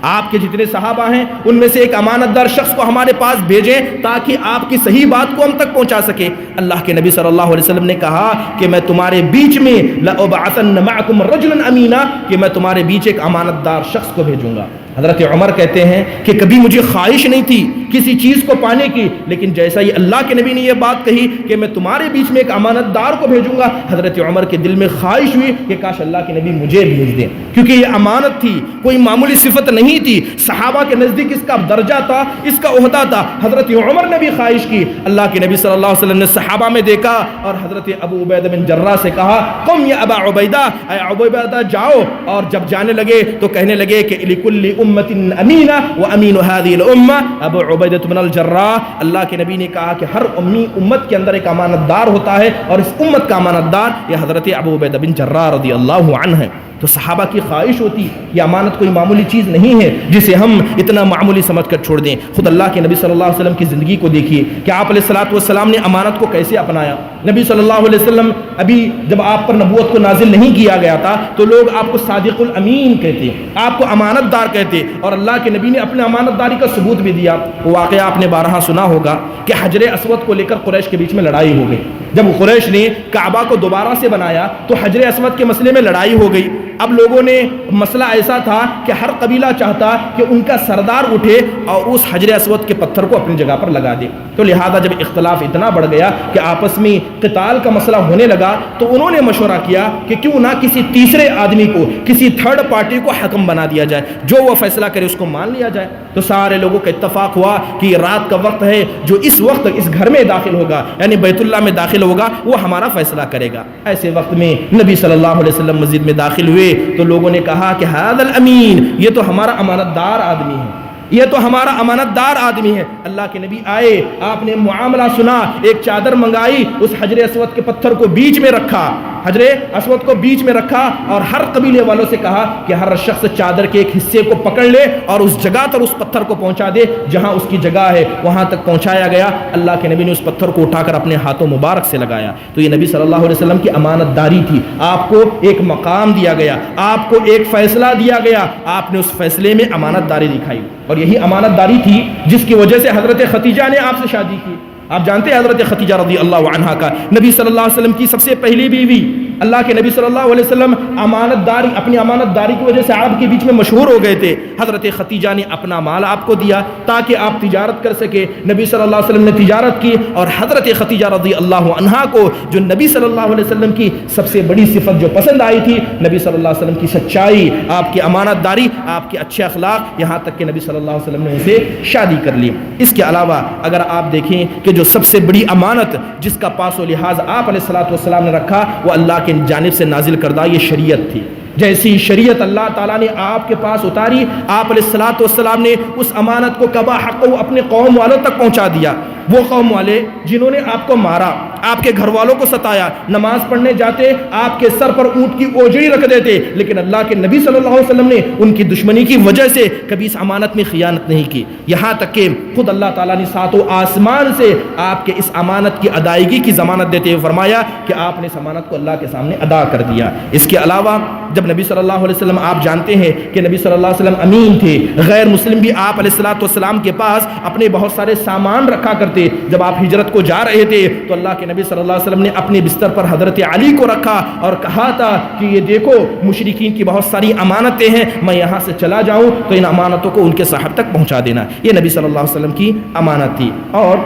آپ کے جتنے صحابہ ہیں ان میں سے ایک امانت دار شخص کو ہمارے پاس بھیجیں تاکہ آپ کی صحیح بات کو ہم تک پہنچا سکے۔ اللہ کے نبی صلی اللہ علیہ وسلم نے کہا کہ میں تمہارے بیچ میں لأبعثن معکم رجلا امینا، کہ میں تمہارے بیچ ایک امانت دار شخص کو بھیجوں گا۔ حضرت عمر کہتے ہیں کہ کبھی مجھے خواہش نہیں تھی کسی چیز کو پانے کی، لیکن جیسا ہی اللہ کے نبی نے یہ بات کہی کہ میں تمہارے بیچ میں ایک امانت دار کو بھیجوں گا، حضرت عمر کے دل میں خواہش ہوئی کہ کاش اللہ کے نبی مجھے بھیج دیں، کیونکہ یہ امانت تھی، کوئی معمولی صفت نہیں تھی، صحابہ کے نزدیک اس کا درجہ تھا، اس کا عہدہ تھا۔ حضرت عمر نے بھی خواہش کی، اللہ کے نبی صلی اللہ علیہ وسلم نے صحابہ میں دیکھا اور حضرت ابو عبیدہ بن جراح سے کہا قم یا ابا عبیدہ، اے ابو عبیدہ جاؤ، اور جب جانے لگے تو کہنے لگے کہ لکل امت امینہ و امین هذه الامہ ابو عبیدہ بن الجراح، اللہ کے نبی نے کہا کہ ہر امت کے اندر ایک امانت دار ہوتا ہے اور اس امت کا امانت دار یہ حضرت ابو عبیدہ بن جراح رضی اللہ عنہ ہے۔ تو صحابہ کی خواہش ہوتی یہ امانت کوئی معمولی چیز نہیں ہے جسے ہم اتنا معمولی سمجھ کر چھوڑ دیں. خود اللہ کے نبی صلی اللہ علیہ وسلم کی زندگی کو دیکھیے کہ آپ علیہ الصلوۃ والسلام نے امانت کو کیسے اپنایا. نبی صلی اللہ علیہ وسلم ابھی جب آپ پر نبوت کو نازل نہیں کیا گیا تھا تو لوگ آپ کو صادق الامین کہتے, آپ کو امانت دار کہتے, اور اللہ کے نبی نے اپنے امانت داری کا ثبوت بھی دیا. وہ واقعہ آپ نے بارہا سنا ہوگا کہ حجر اسود کو لے کر قریش کے بیچ میں لڑائی ہو گئی. جب قریش نے کعبہ کو دوبارہ سے بنایا تو حجر اسود کے مسئلے میں لڑائی ہو گئی. اب لوگوں نے مسئلہ ایسا تھا کہ ہر قبیلہ چاہتا کہ ان کا سردار اٹھے اور اس حجر اسود کے پتھر کو اپنی جگہ پر لگا دے. تو لہذا جب اختلاف اتنا بڑھ گیا کہ آپس میں قتال کا مسئلہ ہونے لگا تو انہوں نے مشورہ کیا کہ کیوں نہ کسی تیسرے آدمی کو, کسی تھرڈ پارٹی کو حکم بنا دیا جائے, جو وہ فیصلہ کرے اس کو مان لیا جائے. تو سارے لوگوں کا اتفاق ہوا کہ یہ رات کا وقت ہے, جو اس وقت اس گھر میں داخل ہوگا یعنی بیت اللہ میں داخل ہوگا وہ ہمارا فیصلہ کرے گا. ایسے وقت میں نبی صلی اللہ علیہ وسلم مسجد میں داخل ہوئے تو لوگوں نے کہا کہ ھذا الامین, یہ تو ہمارا امانت دار آدمی ہے, یہ تو ہمارا امانت دار آدمی ہے. اللہ کے نبی آئے, آپ نے معاملہ سنا, ایک چادر منگائی, اس حجر اسود کے پتھر کو بیچ میں رکھا, حجر اسود کو بیچ میں رکھا اور ہر قبیلے والوں سے کہا کہ ہر شخص چادر کے ایک حصے کو پکڑ لے اور اس جگہ پر اس پتھر کو پہنچا دے جہاں اس کی جگہ ہے, وہاں تک پہنچایا گیا. اللہ کے نبی نے اس پتھر کو اٹھا کر اپنے ہاتھوں مبارک سے لگایا. تو یہ نبی صلی اللہ علیہ وسلم کی امانت داری تھی. آپ کو ایک مقام دیا گیا, آپ کو ایک فیصلہ دیا گیا, آپ نے اس فیصلے میں امانت داری دکھائی. اور یہی امانت داری تھی جس کی وجہ سے حضرت خدیجہ نے آپ سے شادی کی. آپ جانتے ہیں حضرت خدیجہ رضی اللہ عنہا کا نبی صلی اللہ علیہ وسلم کی سب سے پہلی بیوی. اللہ کے نبی صلی اللہ علیہ وسلم امانت داری, اپنی امانت داری کی وجہ سے آپ کے بیچ میں مشہور ہو گئے تھے. حضرت خدیجہ نے اپنا مال آپ کو دیا تاکہ آپ تجارت کر سکے. نبی صلی اللہ علیہ وسلم نے تجارت کی اور حضرت خدیجہ رضی اللہ عنہا کو جو نبی صلی اللہ علیہ وسلم کی سب سے بڑی صفت جو پسند آئی تھی, نبی صلی اللہ علیہ وسلم کی سچائی, آپ کی امانت داری, آپ کے اچھے اخلاق, یہاں تک کہ نبی صلی اللہ علیہ وسلم نے اسے شادی کر لی. اس کے علاوہ اگر آپ دیکھیں کہ جو سب سے بڑی امانت جس کا پاس و لحاظ آپ علیہ الصلوۃ والسلام نے رکھا وہ اللہ کی جانب سے نازل کردہ یہ شریعت تھی. جیسی شریعت اللہ تعالیٰ نے آپ کے پاس اتاری, آپ علیہ الصلوۃ والسلام نے اس امانت کو کبا حق اپنے قوم والوں تک پہنچا دیا. وہ قوم والے جنہوں نے آپ کو مارا, آپ کے گھر والوں کو ستایا, نماز پڑھنے جاتے آپ کے سر پر اونٹ کی اوجڑی رکھ دیتے, لیکن اللہ کے نبی صلی اللہ علیہ وسلم نے ان کی دشمنی کی وجہ سے کبھی اس امانت میں خیانت نہیں کی. یہاں تک کہ خود اللہ تعالیٰ نے ساتوں آسمان سے آپ کے اس امانت کی ادائیگی کی ضمانت دیتے ہوئے فرمایا کہ آپ نے اس امانت کو اللہ کے سامنے ادا کر دیا. اس کے علاوہ جب نبی صلی اللہ علیہ وسلم, آپ جانتے ہیں کہ نبی صلی اللہ علیہ وسلم امین تھے, غیر مسلم بھی آپ علیہ الصلوۃ والسلام کے پاس اپنے بہت سارے سامان رکھا کرتے. جب آپ ہجرت کو جا رہے تھے تو اللہ کے نبی صلی اللہ علیہ وسلم نے اپنے بستر پر حضرت علی کو رکھا اور کہا تھا کہ یہ دیکھو مشرکین کی بہت ساری امانتیں ہیں, میں یہاں سے چلا جاؤں تو ان امانتوں کو ان کے صاحب تک پہنچا دینا. یہ نبی صلی اللہ علیہ وسلم کی امانت تھی. اور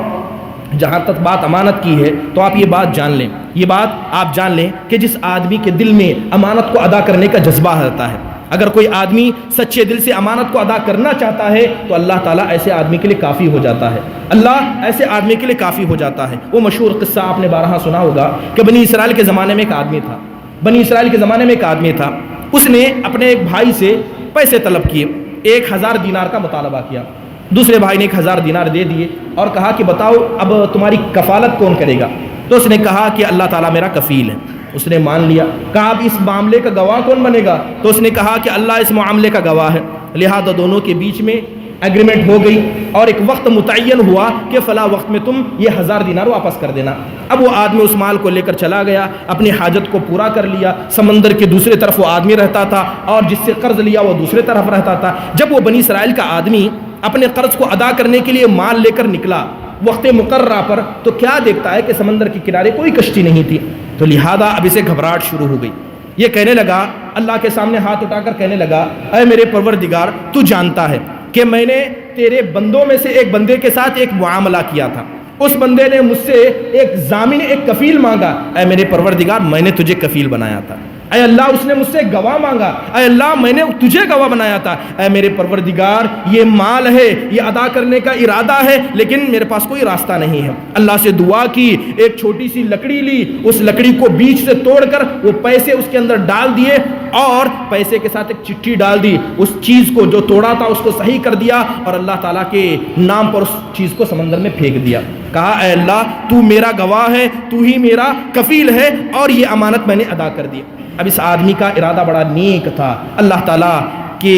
جہاں تک بات امانت کی ہے تو آپ یہ بات جان لیں, یہ بات آپ جان لیں کہ جس آدمی کے دل میں امانت کو ادا کرنے کا جذبہ رہتا ہے, اگر کوئی آدمی سچے دل سے امانت کو ادا کرنا چاہتا ہے تو اللہ تعالیٰ ایسے آدمی کے لیے کافی ہو جاتا ہے, اللہ ایسے آدمی کے لیے کافی ہو جاتا ہے. وہ مشہور قصہ آپ نے بارہا سنا ہوگا کہ بنی اسرائیل کے زمانے میں ایک آدمی تھا, بنی اسرائیل کے زمانے میں ایک آدمی تھا, اس نے اپنے ایک بھائی سے پیسے طلب کیے, 1000 دینار کا مطالبہ کیا. دوسرے بھائی نے 1000 دینار دے دیے اور کہا کہ بتاؤ اب تمہاری کفالت کون کرے گا؟ تو اس نے کہا کہ اللہ تعالیٰ میرا کفیل ہے. اس نے مان لیا. کہا اب اس معاملے کا گواہ کون بنے گا؟ تو اس نے کہا کہ اللہ اس معاملے کا گواہ ہے. لہذا دونوں کے بیچ میں ایگریمنٹ ہو گئی اور ایک وقت متعین ہوا کہ فلاں وقت میں تم یہ 1000 دینار واپس کر دینا. اب وہ آدمی اس مال کو لے کر چلا گیا, اپنی حاجت کو پورا کر لیا. سمندر کے دوسرے طرف وہ آدمی رہتا تھا اور جس سے قرض لیا وہ دوسرے طرف رہتا تھا. جب وہ بنی اسرائیل کا آدمی اپنے قرض کو ادا کرنے کے لیے مال لے کر نکلا وقت مقررہ پر, تو کیا دیکھتا ہے کہ سمندر کے کنارے کوئی کشتی نہیں تھی. تو لہذا اب اسے گھبراہٹ شروع ہو گئی. یہ کہنے لگا, اللہ کے سامنے ہاتھ اٹھا کر کہنے لگا, اے میرے پروردگار, تو جانتا ہے کہ میں نے تیرے بندوں میں سے ایک بندے کے ساتھ ایک معاملہ کیا تھا. اس بندے نے مجھ سے ایک ضامن, ایک کفیل مانگا. اے میرے پروردگار, میں نے تجھے کفیل بنایا تھا. اے اللہ, اس نے مجھ سے گواہ مانگا. اے اللہ, میں نے تجھے گواہ بنایا تھا. اے میرے پروردگار, یہ مال ہے, یہ ادا کرنے کا ارادہ ہے, لیکن میرے پاس کوئی راستہ نہیں ہے. اللہ سے دعا کی, ایک چھوٹی سی لکڑی لی, اس لکڑی کو بیچ سے توڑ کر وہ پیسے اس کے اندر ڈال دیے, اور پیسے کے ساتھ ایک چٹھی ڈال دی، اس چیز کو جو توڑا تھا اس کو صحیح کر دیا اور اللہ تعالیٰ کے نام پر اس چیز کو سمندر میں پھینک دیا. کہا اے اللہ تو میرا گواہ ہے، تو ہی میرا کفیل ہے اور یہ امانت میں نے ادا کر دی. اب اس آدمی کا ارادہ بڑا نیک تھا، اللہ تعالیٰ کے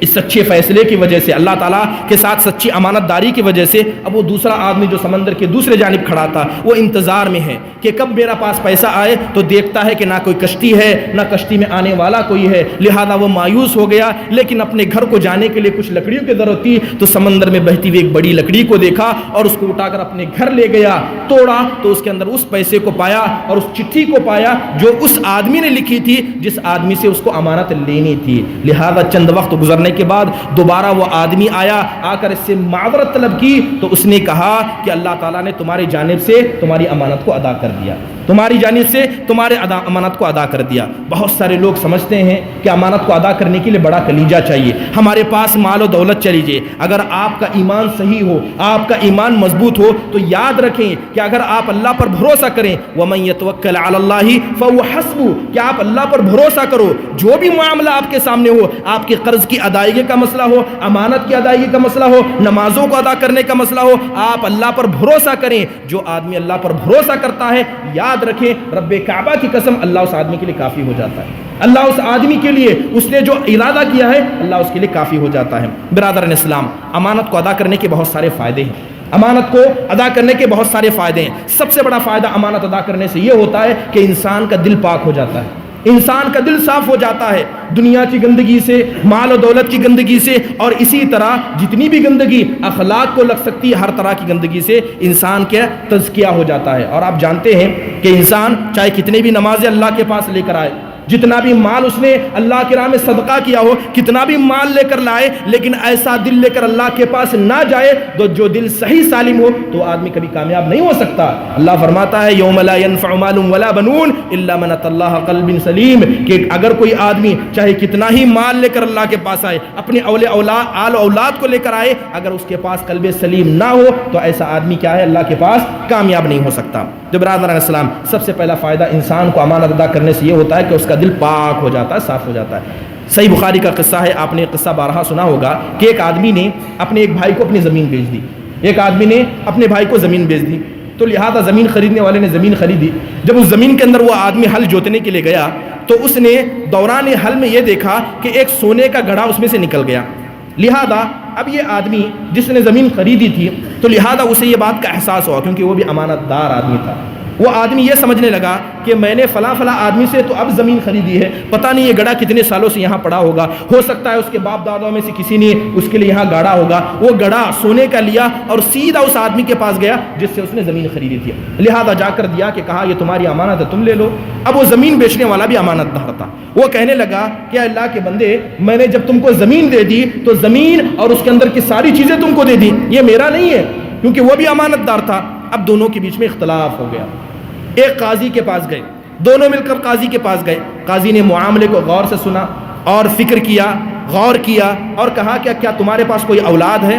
اس سچے فیصلے کی وجہ سے، اللہ تعالیٰ کے ساتھ سچی امانت داری کی وجہ سے اب وہ دوسرا آدمی جو سمندر کے دوسرے جانب کھڑا تھا وہ انتظار میں ہے کہ کب میرا پاس پیسہ آئے. تو دیکھتا ہے کہ نہ کوئی کشتی ہے، نہ کشتی میں آنے والا کوئی ہے، لہذا وہ مایوس ہو گیا. لیکن اپنے گھر کو جانے کے لیے کچھ لکڑیوں کی ضرورت تھی، تو سمندر میں بہتی ہوئی ایک بڑی لکڑی کو دیکھا اور اس کو اٹھا کر اپنے گھر لے گیا. توڑا تو اس کے اندر اس پیسے کو پایا اور اس چٹھی کو پایا جو اس آدمی نے لکھی تھی جس آدمی سے اس کو امانت لینی تھی. لہذا چند وقت گزرنے کے بعد دوبارہ وہ آدمی آیا، آ کر اس سے معذرت طلب کی. تو اس نے کہا کہ اللہ تعالیٰ نے تمہاری جانب سے تمہاری امانت کو ادا کر دیا، تمہاری جانب سے تمہارے امانت کو ادا کر دیا. بہت سارے لوگ سمجھتے ہیں کہ امانت کو ادا کرنے کے لیے بڑا کلیجہ چاہیے، ہمارے پاس مال و دولت چلی جائے. اگر آپ کا ایمان صحیح ہو، آپ کا ایمان مضبوط ہو تو یاد رکھیں کہ اگر آپ اللہ پر بھروسہ کریں وَمَن يَتَوَكَّلْ عَلَى اللَّهِ فَهُوَ حَسْبُهُ، کہ آپ اللہ پر بھروسہ کرو. جو بھی معاملہ آپ کے سامنے ہو، آپ کے قرض کی ادائیگی کا مسئلہ ہو، امانت کی ادائیگی کا مسئلہ ہو، نمازوں کو ادا کرنے کا مسئلہ ہو، آپ اللہ پر بھروسہ کریں. جو آدمی اللہ پر بھروسہ کرتا ہے یاد رکھیں رب کعبہ کی قسم اللہ اس آدمی کے لیے کافی ہو جاتا ہے. اللہ اس آدمی کے لیے اس نے جو ارادہ کیا ہے اللہ اس کے لیے کافی ہو جاتا ہے. برادران اسلام، امانت کو ادا کرنے کے بہت سارے فائدے ہیں. امانت کو ادا کرنے کے بہت سارے فائدے ہیں. سب سے بڑا فائدہ امانت ادا کرنے سے یہ ہوتا ہے کہ انسان کا دل پاک ہو جاتا ہے، انسان کا دل صاف ہو جاتا ہے دنیا کی گندگی سے، مال و دولت کی گندگی سے، اور اسی طرح جتنی بھی گندگی اخلاق کو لگ سکتی ہے ہر طرح کی گندگی سے انسان کا تزکیہ ہو جاتا ہے. اور آپ جانتے ہیں کہ انسان چاہے کتنے بھی نمازیں اللہ کے پاس لے کر آئے، جتنا بھی مال اس نے اللہ کے راہ میں صدقہ کیا ہو، کتنا بھی مال لے کر لائے، لیکن ایسا دل لے کر اللہ کے پاس نہ جائے تو جو دل صحیح سالم ہو تو آدمی کبھی کامیاب نہیں ہو سکتا. اللہ فرماتا ہے یوم لا ينفع مال ولا بنون الا من اتى الله قلب سلیم، کہ اگر کوئی آدمی چاہے کتنا ہی مال لے کر اللہ کے پاس آئے، اپنے آل اولاد کو لے کر آئے، اگر اس کے پاس قلب سلیم نہ ہو تو ایسا آدمی کیا ہے اللہ کے پاس کامیاب نہیں ہو سکتا. جو برادران اسلام، سب سے پہلا فائدہ انسان کو امانت ادا کرنے سے یہ ہوتا ہے کہ اس کا دل پاک ہو جاتا ہے، صاف ہو جاتا ہے. صحیح بخاری کا قصہ ہے، آپ نے قصہ بارہا سنا ہوگا کہ ایک آدمی نے اپنے ایک بھائی کو اپنی زمین بیچ دی. ایک آدمی نے اپنے بھائی کو زمین بیچ دی، تو لہذا زمین خریدنے والے نے زمین خریدی. جب اس زمین کے اندر وہ آدمی ہل جوتنے کے لیے گیا تو اس نے دوران حل میں یہ دیکھا کہ ایک سونے کا گڑھا اس میں سے نکل گیا. لہذا اب یہ آدمی جس نے زمین خریدی تھی تو لہذا اسے یہ بات کا احساس ہوا، کیونکہ وہ بھی امانت دار آدمی تھا. وہ آدمی یہ سمجھنے لگا کہ میں نے فلاں آدمی سے تو اب زمین خریدی ہے، پتہ نہیں یہ گڑھا کتنے سالوں سے یہاں پڑا ہوگا، ہو سکتا ہے اس کے باپ داداؤں میں سے کسی نے اس کے لیے یہاں گاڑا ہوگا. وہ گڑھا سونے کا لیا اور سیدھا اس آدمی کے پاس گیا جس سے اس نے زمین خریدی تھی. لہذا جا کر دیا کہ کہا یہ تمہاری امانت ہے، تم لے لو. اب وہ زمین بیچنے والا بھی امانت دار تھا. وہ کہنے لگا کہ اللہ کے بندے، میں نے جب تم کو زمین دے دی تو زمین اور اس کے اندر کی ساری چیزیں تم کو دے دی، یہ میرا نہیں ہے، کیونکہ وہ بھی امانت دار تھا. اب دونوں کے بیچ میں اختلاف ہو گیا. ایک قاضی کے پاس گئے، دونوں مل کر قاضی کے پاس گئے. قاضی نے معاملے کو غور سے سنا اور فکر کیا، غور کیا اور کہا کہ کیا تمہارے پاس کوئی اولاد ہے؟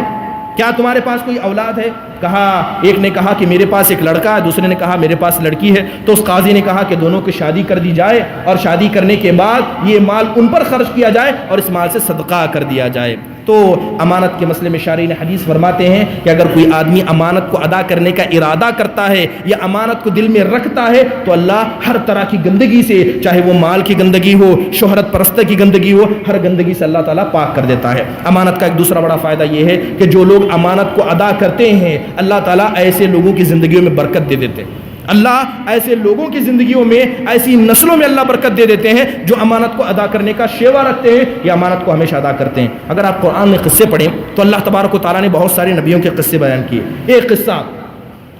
کیا تمہارے پاس کوئی اولاد ہے؟ کہا، ایک نے کہا کہ میرے پاس ایک لڑکا ہے، دوسرے نے کہا میرے پاس لڑکی ہے. تو اس قاضی نے کہا کہ دونوں کی شادی کر دی جائے اور شادی کرنے کے بعد یہ مال ان پر خرچ کیا جائے اور اس مال سے صدقہ کر دیا جائے. تو امانت کے مسئلے میں شارحین حدیث فرماتے ہیں کہ اگر کوئی آدمی امانت کو ادا کرنے کا ارادہ کرتا ہے یا امانت کو دل میں رکھتا ہے تو اللہ ہر طرح کی گندگی سے، چاہے وہ مال کی گندگی ہو، شہرت پرستی کی گندگی ہو، ہر گندگی سے اللہ تعالیٰ پاک کر دیتا ہے. امانت کا ایک دوسرا بڑا فائدہ یہ ہے کہ جو لوگ امانت کو ادا کرتے ہیں اللہ تعالیٰ ایسے لوگوں کی زندگیوں میں برکت دے دیتے ہیں. اللہ ایسے لوگوں کی زندگیوں میں، ایسی نسلوں میں اللہ برکت دے دیتے ہیں جو امانت کو ادا کرنے کا شیوا رکھتے ہیں یا امانت کو ہمیشہ ادا کرتے ہیں. اگر آپ قرآن میں قصے پڑھیں تو اللہ تبارک و تعالیٰ نے بہت سارے نبیوں کے قصے بیان کیے. ایک قصہ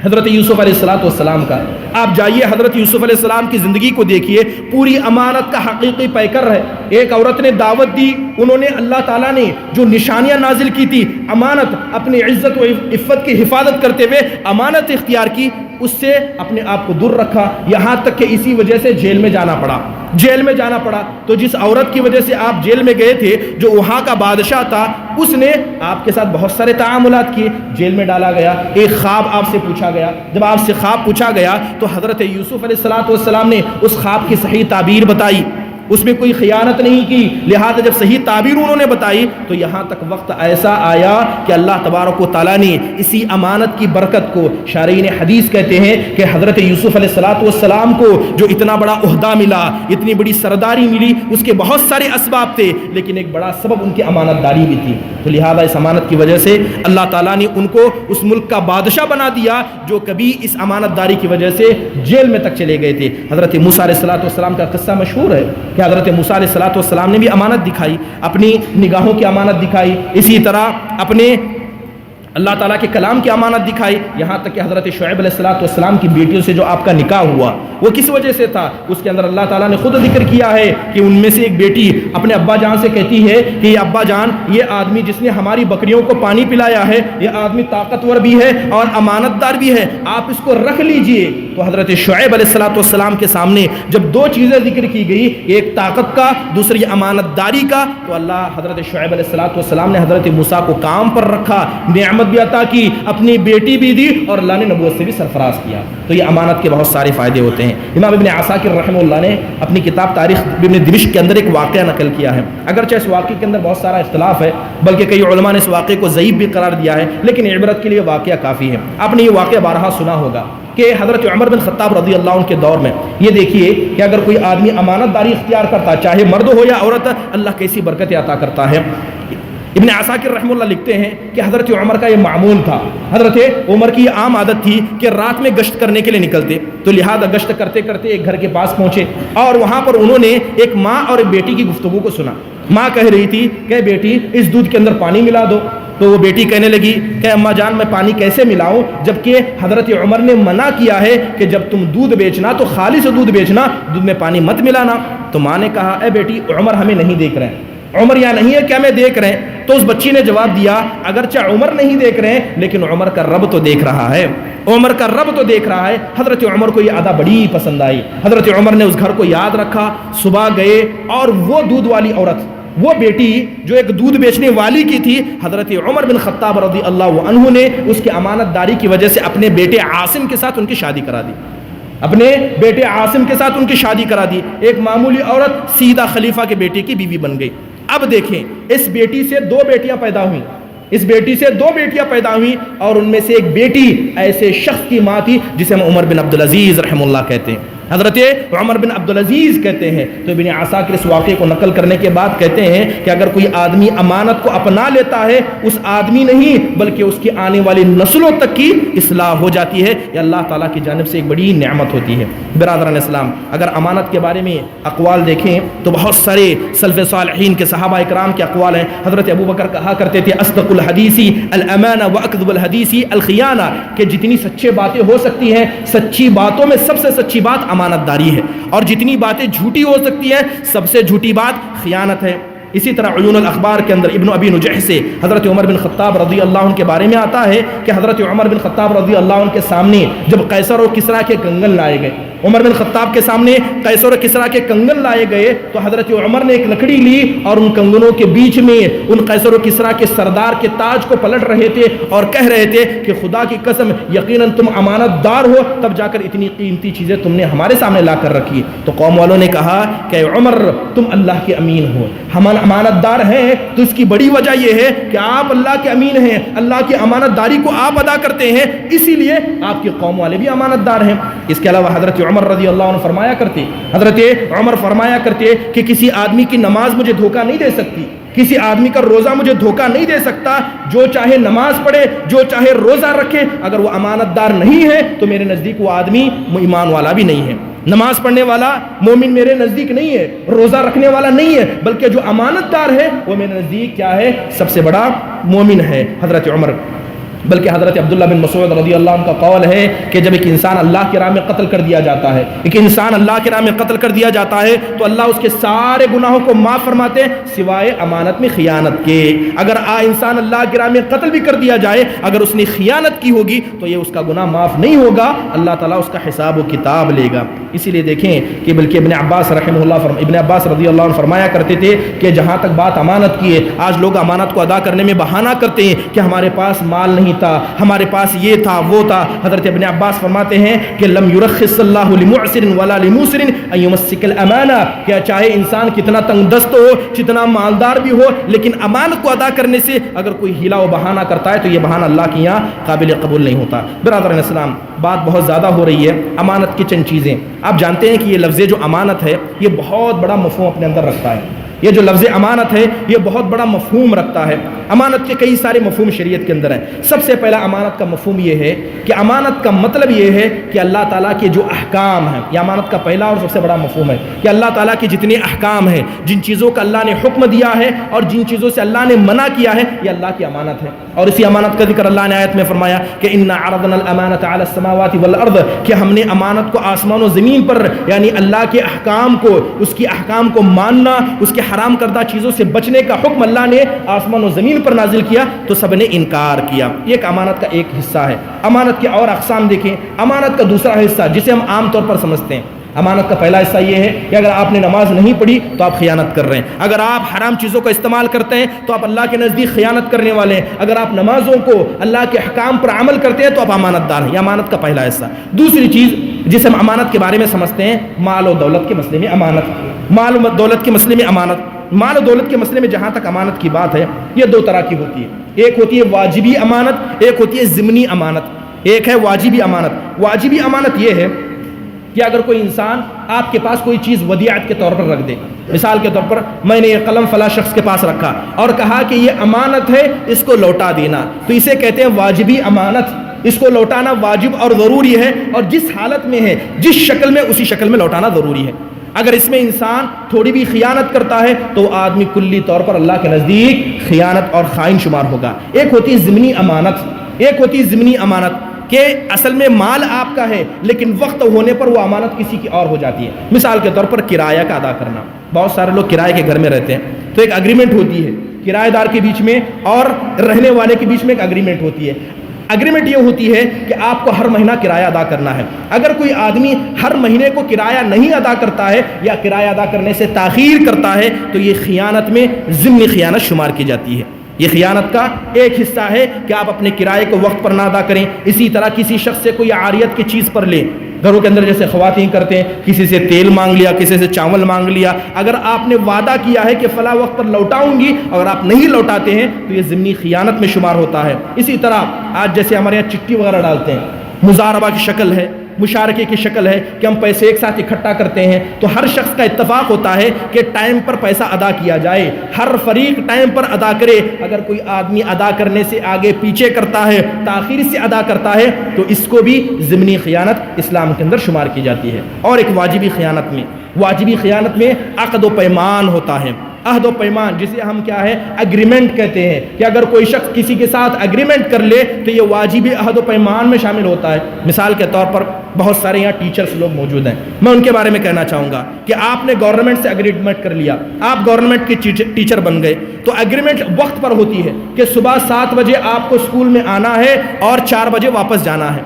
حضرت یوسف علیہ السلام کا. آپ جائیے حضرت یوسف علیہ السلام کی زندگی کو دیکھیے، پوری امانت کا حقیقی پیکر ہے. ایک عورت نے دعوت دی، انہوں نے اللہ تعالیٰ نے جو نشانیاں نازل کی تھی، امانت، اپنی عزت و عفت کی حفاظت کرتے ہوئے امانت اختیار کی، اس سے اپنے آپ کو دور رکھا، یہاں تک کہ اسی وجہ سے جیل میں جانا پڑا. جیل میں جانا پڑا تو جس عورت کی وجہ سے آپ جیل میں گئے تھے، جو وہاں کا بادشاہ تھا، اس نے آپ کے ساتھ بہت سارے تعاملات کیے. جیل میں ڈالا گیا، ایک خواب آپ سے پوچھا گیا. جب آپ سے خواب پوچھا گیا تو حضرت یوسف علیہ السلام نے اس خواب کی صحیح تعبیر بتائی. اس میں کوئی خیانت نہیں کی، لہذا جب صحیح تعبیر انہوں نے بتائی تو یہاں تک وقت ایسا آیا کہ اللہ تبارک و تعالیٰ نے اسی امانت کی برکت کو، شارحین حدیث کہتے ہیں کہ حضرت یوسف علیہ السلام کو جو اتنا بڑا عہدہ ملا، اتنی بڑی سرداری ملی، اس کے بہت سارے اسباب تھے، لیکن ایک بڑا سبب ان کی امانت داری بھی تھی۔ تو لہذا اس امانت کی وجہ سے اللہ تعالیٰ نے ان کو اس ملک کا بادشاہ بنا دیا جو کبھی اس امانت داری کی وجہ سے جیل میں تک چلے گئے تھے۔ حضرت موسیٰ علیہ السلام کا قصہ مشہور ہے کہ حضرت موسیٰ علیہ السلام نے بھی امانت دکھائی، اپنی نگاہوں کی امانت دکھائی، اسی طرح اپنے اللہ تعالیٰ کے کلام کی امانت دکھائی، یہاں تک کہ حضرت شعیب علیہ السلام کی بیٹیوں سے جو آپ کا نکاح ہوا وہ کس وجہ سے تھا، اس کے اندر اللہ تعالیٰ نے خود ذکر کیا ہے کہ ان میں سے ایک بیٹی اپنے ابا جان سے کہتی ہے کہ یہ ابا جان، یہ آدمی جس نے ہماری بکریوں کو پانی پلایا ہے، یہ آدمی طاقتور بھی ہے اور امانت دار بھی ہے، آپ اس کو رکھ لیجئے۔ تو حضرت شعیب علیہ السلام کے سامنے جب دو چیزیں ذکر کی گئی، ایک طاقت کا، دوسری امانت داری کا، تو اللہ حضرت شعیب علیہ السلام نے حضرت موسیٰ کو کام پر رکھا، نعمت بھی عطا کی، اپنی بیٹی بھی دی اور اللہ نے نبوت سے بھی سرفراز کیا۔ تو یہ امانت کے بہت سارے فائدے ہوتے ہیں۔ امام ابن عساکر رحمہ اللہ نے اپنی کتاب تاریخ ابن دمشق کے اندر ایک واقعہ نقل کیا ہے، اگرچہ اس واقعے کے اندر بہت سارا اختلاف ہے، بلکہ کئی علماء نے اس واقعے کو ضعیف بھی قرار دیا ہے، لیکن عبرت کے لیے واقعہ کافی ہے۔ آپ نے یہ واقعہ بارہا سنا ہوگا کہ حضرت عمر بن خطاب رضی اللہ عنہ کے دور میں یہ دیکھیے کہ اگر کوئی آدمی امانت داری اختیار کرتا، چاہے مرد ہو یا عورت، اللہ کیسی برکت عطا کرتا ہے۔ ابن عساکر رحمہ اللہ لکھتے ہیں کہ حضرت عمر کا یہ معمول تھا، حضرت عمر کی یہ عام عادت تھی کہ رات میں گشت کرنے کے لیے نکلتے، تو لہذا گشت کرتے کرتے ایک گھر کے پاس پہنچے اور وہاں پر انہوں نے ایک ماں اور ایک بیٹی کی گفتگو کو سنا۔ ماں کہہ رہی تھی کہ بیٹی اس دودھ کے اندر پانی ملا دو، تو وہ بیٹی کہنے لگی کہ اماں جان میں پانی کیسے ملاؤں، جبکہ حضرت عمر نے منع کیا ہے کہ جب تم دودھ بیچنا تو خالص دودھ بیچنا، دودھ میں پانی مت ملانا۔ تو ماں نے کہا اے بیٹی عمر ہمیں نہیں دیکھ رہے ہیں، عمر یا نہیں ہے کیا میں دیکھ رہے ہیں؟ تو اس بچی نے جواب دیا اگرچہ عمر نہیں دیکھ رہے ہیں لیکن عمر کا رب تو دیکھ رہا ہے، عمر کا رب تو دیکھ رہا ہے۔ حضرت عمر کو یہ ادا بڑی پسند آئی، حضرت عمر نے اس گھر کو یاد رکھا، صبح گئے اور وہ دودھ والی عورت، وہ بیٹی جو ایک دودھ بیچنے والی کی تھی، حضرت عمر بن خطاب رضی اللہ عنہ نے اس کی امانت داری کی وجہ سے اپنے بیٹے عاصم کے ساتھ ان کی شادی کرا دی، اپنے بیٹے عاصم کے ساتھ ان کی شادی کرا دی۔ ایک معمولی عورت سیدھا خلیفہ کے بیٹے کی بیوی بن گئی۔ اب دیکھیں اس بیٹی سے دو بیٹیاں پیدا ہوئیں، اس بیٹی سے دو بیٹیاں پیدا ہوئیں اور ان میں سے ایک بیٹی ایسے شخص کی ماں تھی جسے ہم عمر بن عبدالعزیز رحمہ اللہ کہتے ہیں، حضرت عمر بن عبدالعزیز کہتے ہیں۔ تو ابن عساکر اس واقعے کو نقل کرنے کے بعد کہتے ہیں کہ اگر کوئی آدمی امانت کو اپنا لیتا ہے، اس آدمی نہیں بلکہ اس کی آنے والی نسلوں تک کی اصلاح ہو جاتی ہے، یہ اللہ تعالیٰ کی جانب سے ایک بڑی نعمت ہوتی ہے۔ برادران اسلام، اگر امانت کے بارے میں اقوال دیکھیں تو بہت سارے سلف صالحین کے صحابہ اکرام کے اقوال ہیں۔ حضرت ابو بکر کہا کرتے تھے اصدق الحدیث الامانہ واکذب الحدیث الخیانہ، کہ جتنی سچے باتیں ہو سکتی ہیں، سچی باتوں میں سب سے سچی بات امانت داری ہے، اور جتنی باتیں جھوٹی ہو سکتی ہیں سب سے جھوٹی بات خیانت ہے۔ اسی طرح عیون الاخبار کے اندر ابن ابی نجح سے حضرت عمر بن خطاب رضی اللہ عنہ کے بارے میں آتا ہے کہ حضرت عمر بن خطاب رضی اللہ عنہ کے سامنے جب قیصر اور کسریٰ کے کنگن لائے گئے، عمر بن خطاب کے سامنے قیصر اور کسریٰ کے کنگن لائے گئے تو حضرت عمر نے ایک لکڑی لی اور ان کنگنوں کے بیچ میں ان قیصر و کسریٰ کے سردار کے تاج کو پلٹ رہے تھے اور کہہ رہے تھے کہ خدا کی قسم یقیناً تم امانت دار ہو، تب جا کر اتنی قیمتی چیزیں تم نے ہمارے سامنے لا کر رکھی۔ تو قوم والوں نے کہا کہ عمر تم اللہ کے امین ہو، ہم امانت دار ہیں، تو اس کی بڑی وجہ یہ ہے کہ آپ اللہ کے امین ہیں، اللہ کی امانت داری کو آپ ادا کرتے ہیں، اسی لیے آپ کی قوم والے بھی امانت دار ہیں۔ اس کے علاوہ حضرت عمر رضی اللہ عنہ فرمایا کرتے، حضرت عمر فرمایا کرتے کہ کسی آدمی کی نماز مجھے دھوکہ نہیں دے سکتی، کسی آدمی کا روزہ مجھے دھوکہ نہیں دے سکتا، جو چاہے نماز پڑھے، جو چاہے روزہ رکھے، اگر وہ امانت دار نہیں ہے تو میرے نزدیک وہ آدمی ایمان والا بھی نہیں ہے۔ نماز پڑھنے والا مومن میرے نزدیک نہیں ہے، روزہ رکھنے والا نہیں ہے، بلکہ جو امانت دار ہے وہ میرے نزدیک کیا ہے؟ سب سے بڑا مومن ہے حضرت عمر۔ بلکہ حضرت عبداللہ بن مسعود رضی اللہ عنہ کا قول ہے کہ جب ایک انسان اللہ کی راہ میں قتل کر دیا جاتا ہے، ایک انسان اللہ کی راہ میں قتل کر دیا جاتا ہے تو اللہ اس کے سارے گناہوں کو معاف فرماتے ہیں سوائے امانت میں خیانت کے۔ اگر انسان اللہ کی راہ میں قتل بھی کر دیا جائے، اگر اس نے خیانت کی ہوگی تو یہ اس کا گناہ معاف نہیں ہوگا، اللہ تعالیٰ اس کا حساب و کتاب لے گا۔ اسی لیے دیکھیں کہ بلکہ ابن عباس ابن عباس رضی اللہ عنہ فرمایا کرتے تھے کہ جہاں تک بات امانت کی ہے، آج لوگ امانت کو ادا کرنے میں بہانہ کرتے ہیں کہ ہمارے پاس مال نہیں تھا، ہمارے پاس یہ تھا وہ تھا۔ حضرت ابن عباس فرماتے ہیں کہ لم یرخص اللہ لمعسر ولا لموسر ان یمسک الامانہ، کہ چاہے انسان کتنا تنگ دست ہو، کتنا مالدار بھی ہو، لیکن امانت کو ادا کرنے سے اگر کوئی ہیلا و بہانہ کرتا ہے تو یہ بہانہ اللہ کے یہاں قابل قبول نہیں ہوتا۔ برادران اسلام، بات بہت زیادہ ہو رہی ہے امانت کی چند چیزیں۔ آپ جانتے ہیں کہ یہ لفظ جو امانت ہے یہ بہت بڑا مفہوم اپنے اندر رکھتا ہے۔ یہ جو لفظ امانت ہے یہ بہت بڑا مفہوم رکھتا ہے۔ امانت کے کئی سارے مفہوم شریعت کے اندر ہیں۔ سب سے پہلا امانت کا مفہوم یہ ہے کہ امانت کا مطلب یہ ہے کہ اللہ تعالیٰ کے جو احکام ہیں، یہ امانت کا پہلا اور سب سے بڑا مفہوم ہے کہ اللہ تعالیٰ کے جتنے احکام ہیں، جن چیزوں کا اللہ نے حکم دیا ہے اور جن چیزوں سے اللہ نے منع کیا ہے، یہ اللہ کی امانت ہے۔ اور اسی امانت کا ذکر اللہ نے آیت میں فرمایا کہ انا عرضنا الامانۃ علی السماوات والارض، کہ ہم نے امانت کو آسمان و زمین پر، یعنی اللہ کے احکام کو، اس کی احکام کو ماننا، اس کے حرام کردہ چیزوں سے بچنے کا حکم اللہ نے آسمان و زمین پر نازل کیا تو سب نے انکار کیا۔ یہ ایک امانت کا ایک حصہ ہے۔ امانت کے اور اقسام دیکھیں۔ امانت کا دوسرا حصہ جسے ہم عام طور پر سمجھتے ہیں، امانت کا پہلا حصہ یہ ہے کہ اگر آپ نے نماز نہیں پڑھی تو آپ خیانت کر رہے ہیں، اگر آپ حرام چیزوں کا استعمال کرتے ہیں تو آپ اللہ کے نزدیک خیانت کرنے والے ہیں، اگر آپ نمازوں کو، اللہ کے احکام پر عمل کرتے ہیں تو آپ امانت دار ہیں۔ یہ امانت کا پہلا حصہ۔ دوسری چیز جسے ہم امانت کے بارے میں سمجھتے ہیں، مال و دولت کے مسئلے میں امانت۔ مال و دولت کے مسئلے میں امانت، مال و دولت کے مسئلے میں جہاں تک امانت کی بات ہے یہ دو طرح کی ہوتی ہے۔ ایک ہوتی ہے واجبی امانت، ایک ہوتی ہے ضمنی امانت۔ ایک ہے واجبی امانت۔ واجبی امانت یہ ہے کہ اگر کوئی انسان آپ کے پاس کوئی چیز ودیعت کے طور پر رکھ دے، مثال کے طور پر میں نے یہ قلم فلاں شخص کے پاس رکھا اور کہا کہ یہ امانت ہے، اس کو لوٹا دینا، تو اسے کہتے ہیں واجبی امانت۔ اس کو لوٹانا واجب اور ضروری ہے، اور جس حالت میں ہے، جس شکل میں، اسی شکل میں لوٹانا ضروری ہے۔ اگر اس میں انسان تھوڑی بھی خیانت کرتا ہے تو آدمی کلی طور پر اللہ کے نزدیک خیانت اور خائن شمار ہوگا۔ ایک ہوتی ہے ضمنی امانت، ایک ہوتی ہے ضمنی امانت کہ اصل میں مال آپ کا ہے لیکن وقت ہونے پر وہ امانت کسی کی اور ہو جاتی ہے۔ مثال کے طور پر کرایہ کا ادا کرنا۔ بہت سارے لوگ کرائے کے گھر میں رہتے ہیں تو ایک اگریمنٹ ہوتی ہے، کرایہ دار کے بیچ میں اور رہنے والے کے بیچ میں ایک اگریمنٹ ہوتی ہے۔ اگریمنٹ یہ ہوتی ہے کہ آپ کو ہر مہینہ کرایہ ادا کرنا ہے۔ اگر کوئی آدمی ہر مہینے کو کرایہ نہیں ادا کرتا ہے یا کرایہ ادا کرنے سے تاخیر کرتا ہے تو یہ خیانت میں ضمنی خیانت شمار کی جاتی ہے۔ یہ خیانت کا ایک حصہ ہے کہ آپ اپنے کرائے کو وقت پر نہ ادا کریں۔ اسی طرح کسی شخص سے کوئی عاریت کی چیز پر لیں، گھروں کے اندر جیسے خواتین کرتے ہیں، کسی سے تیل مانگ لیا، کسی سے چاول مانگ لیا، اگر آپ نے وعدہ کیا ہے کہ فلاں وقت پر لوٹاؤں گی، اگر آپ نہیں لوٹاتے ہیں تو یہ ضمنی خیانت میں شمار ہوتا ہے۔ اسی طرح آج جیسے ہمارے یہاں چٹھی وغیرہ ڈالتے ہیں، مضاربہ کی شکل ہے، مشارکے کی شکل ہے کہ ہم پیسے ایک ساتھ اکٹھا کرتے ہیں، تو ہر شخص کا اتفاق ہوتا ہے کہ ٹائم پر پیسہ ادا کیا جائے، ہر فریق ٹائم پر ادا کرے۔ اگر کوئی آدمی ادا کرنے سے آگے پیچھے کرتا ہے، تاخیر سے ادا کرتا ہے، تو اس کو بھی ضمنی خیانت اسلام کے اندر شمار کی جاتی ہے۔ اور ایک واجبی خیانت میں، واجبی خیانت میں عقد و پیمان ہوتا ہے۔ عہد و پیمان جسے ہم کیا ہے اگریمنٹ کہتے ہیں کہ اگر کوئی شخص کسی کے ساتھ اگریمنٹ کر لے تو یہ واجبی عہد و پیمان میں شامل ہوتا ہے۔ مثال کے طور پر بہت سارے یہاں ٹیچرز لوگ موجود ہیں، میں ان کے بارے میں کہنا چاہوں گا کہ آپ نے گورنمنٹ سے اگریمنٹ کر لیا، آپ گورنمنٹ کے ٹیچر بن گئے، تو اگریمنٹ وقت پر ہوتی ہے کہ صبح 7 بجے آپ کو اسکول میں آنا ہے اور 4 بجے واپس جانا ہے۔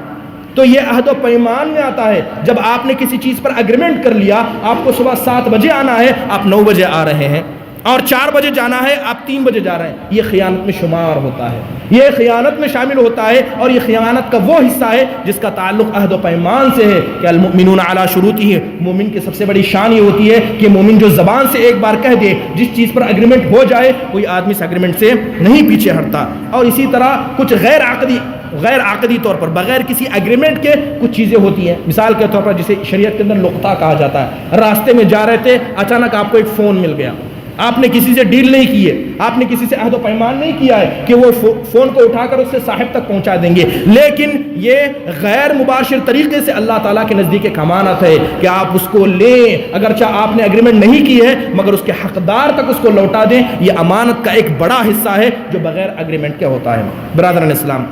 تو یہ عہد و پیمان میں آتا ہے، جب آپ نے کسی چیز پر اگریمنٹ کر لیا، آپ کو صبح 7 بجے آنا ہے، آپ 9 بجے آ رہے ہیں، اور 4 بجے جانا ہے، آپ 3 بجے جا رہے ہیں، یہ خیانت میں شمار ہوتا ہے، یہ خیانت میں شامل ہوتا ہے۔ اور یہ خیانت کا وہ حصہ ہے جس کا تعلق عہد و پیمان سے ہے کہ المؤمنون علی شروطہ، مومن کی سب سے بڑی شان یہ ہوتی ہے کہ مومن جو زبان سے ایک بار کہہ دے، جس چیز پر اگریمنٹ ہو جائے، کوئی آدمی اس اگریمنٹ سے نہیں پیچھے ہٹتا۔ اور اسی طرح کچھ غیر عقدی طور پر بغیر کسی اگریمنٹ کے کچھ چیزیں ہوتی ہیں، مثال کے طور پر جسے شریعت کے اندر لقطہ کہا جاتا ہے۔ راستے میں جا رہے تھے، اچانک آپ کو ایک فون مل گیا، آپ نے کسی سے ڈیل نہیں کی ہے، آپ نے کسی سے عہد و پیمان نہیں کیا ہے کہ وہ فون کو اٹھا کر اس سے صاحب تک پہنچا دیں گے، لیکن یہ غیر مباشر طریقے سے اللہ تعالیٰ کے نزدیک ایک امانت ہے کہ آپ اس کو لیں، اگرچہ آپ نے اگریمنٹ نہیں کی ہے مگر اس کے حقدار تک اس کو لوٹا دیں۔ یہ امانت کا ایک بڑا حصہ ہے جو بغیر اگریمنٹ کے ہوتا ہے۔ برادران اسلام،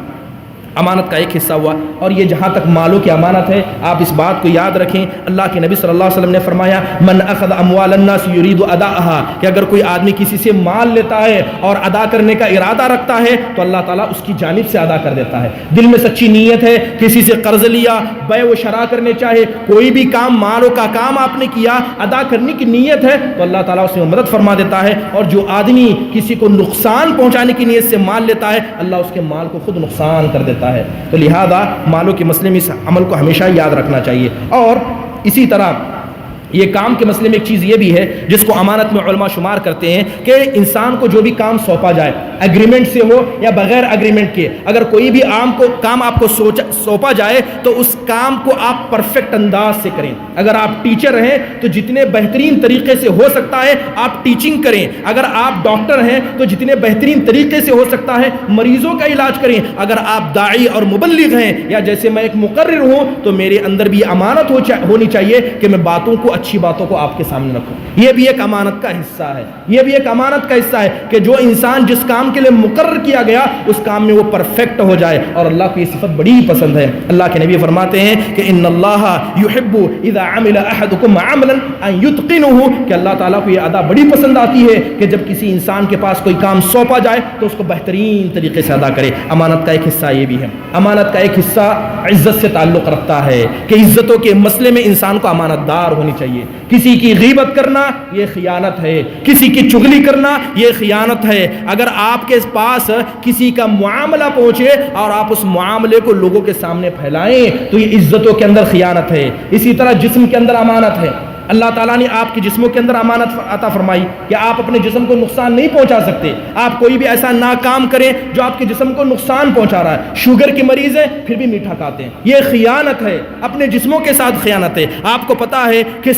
امانت کا ایک حصہ ہوا۔ اور یہ جہاں تک مالوں کی امانت ہے، آپ اس بات کو یاد رکھیں، اللہ کے نبی صلی اللہ علیہ وسلم نے فرمایا من اخذ اموال الناس یرید اداءها، کہ اگر کوئی آدمی کسی سے مال لیتا ہے اور ادا کرنے کا ارادہ رکھتا ہے تو اللہ تعالیٰ اس کی جانب سے ادا کر دیتا ہے۔ دل میں سچی نیت ہے، کسی سے قرض لیا، بیع و شراء کرنے چاہے، کوئی بھی کام مالوں کا کام آپ نے کیا، ادا کرنے کی نیت ہے تو اللہ تعالیٰ اس میں مدد فرما دیتا ہے۔ اور جو آدمی کسی کو نقصان پہنچانے کی نیت سے مال لیتا ہے، اللہ اس کے مال کو خود نقصان کر دیتا ہے۔ تو لہذا مالوں کے مسئلے میں اس عمل کو ہمیشہ یاد رکھنا چاہیے۔ اور اسی طرح یہ کام کے مسئلے میں ایک چیز یہ بھی ہے جس کو امانت میں علماء شمار کرتے ہیں کہ انسان کو جو بھی کام سونپا جائے، ایگریمنٹ سے ہو یا بغیر ایگریمنٹ کے، اگر کوئی بھی کام آپ کو سونپا جائے تو اس کام کو آپ پرفیکٹ انداز سے کریں۔ اگر آپ ٹیچر ہیں تو جتنے بہترین طریقے سے ہو سکتا ہے آپ ٹیچنگ کریں۔ اگر آپ ڈاکٹر ہیں تو جتنے بہترین طریقے سے ہو سکتا ہے مریضوں کا علاج کریں۔ اگر آپ داعی اور مبلغ ہیں یا جیسے میں ایک مقرر ہوں تو میرے اندر بھی امانت ہونی چاہیے کہ میں باتوں کو، اچھی باتوں کو آپ کے سامنے رکھوں۔ یہ بھی ایک امانت کا حصہ ہے، یہ بھی ایک امانت کا حصہ ہے کہ جو انسان جس کام کے لیے مقرر کیا گیا اس کام میں وہ پرفیکٹ ہو جائے، اور اللہ کو یہ صفت بڑی پسند ہے۔ اللہ کے نبی فرماتے ہیں کہ ان اللہ یحب اذا عمل احدکم عملا ان یتقنہ، کہ اللہ تعالیٰ کو یہ ادا بڑی پسند آتی ہے کہ جب کسی انسان کے پاس کوئی کام سونپا جائے تو اس کو بہترین طریقے سے ادا کرے۔ امانت کا ایک حصہ یہ بھی ہے۔ امانت کا ایک حصہ عزت سے تعلق رکھتا ہے کہ عزتوں کے مسئلے میں انسان کو امانت دار ہونی چاہیے۔ کسی کی غیبت کرنا یہ خیانت ہے، کسی کی چغلی کرنا یہ خیانت ہے۔ اگر آپ کے پاس کسی کا معاملہ پہنچے اور آپ اس معاملے کو لوگوں کے سامنے پھیلائیں تو یہ عزتوں کے اندر خیانت ہے۔ اسی طرح جسم کے اندر امانت ہے۔ اللہ تعالیٰ نے آپ کے جسموں کے اندر امانت عطا فرمائی کہ آپ اپنے جسم کو نقصان نہیں پہنچا سکتے۔ آپ کوئی بھی ایسا ناکام کریں جو آپ کے جسم کو نقصان پہنچا رہا ہے۔ شوگر کے مریض ہیں پھر بھی میٹھا کھاتے ہیں، یہ خیانت ہے، اپنے جسموں کے ساتھ خیانت ہے۔ آپ کو پتا ہے کہ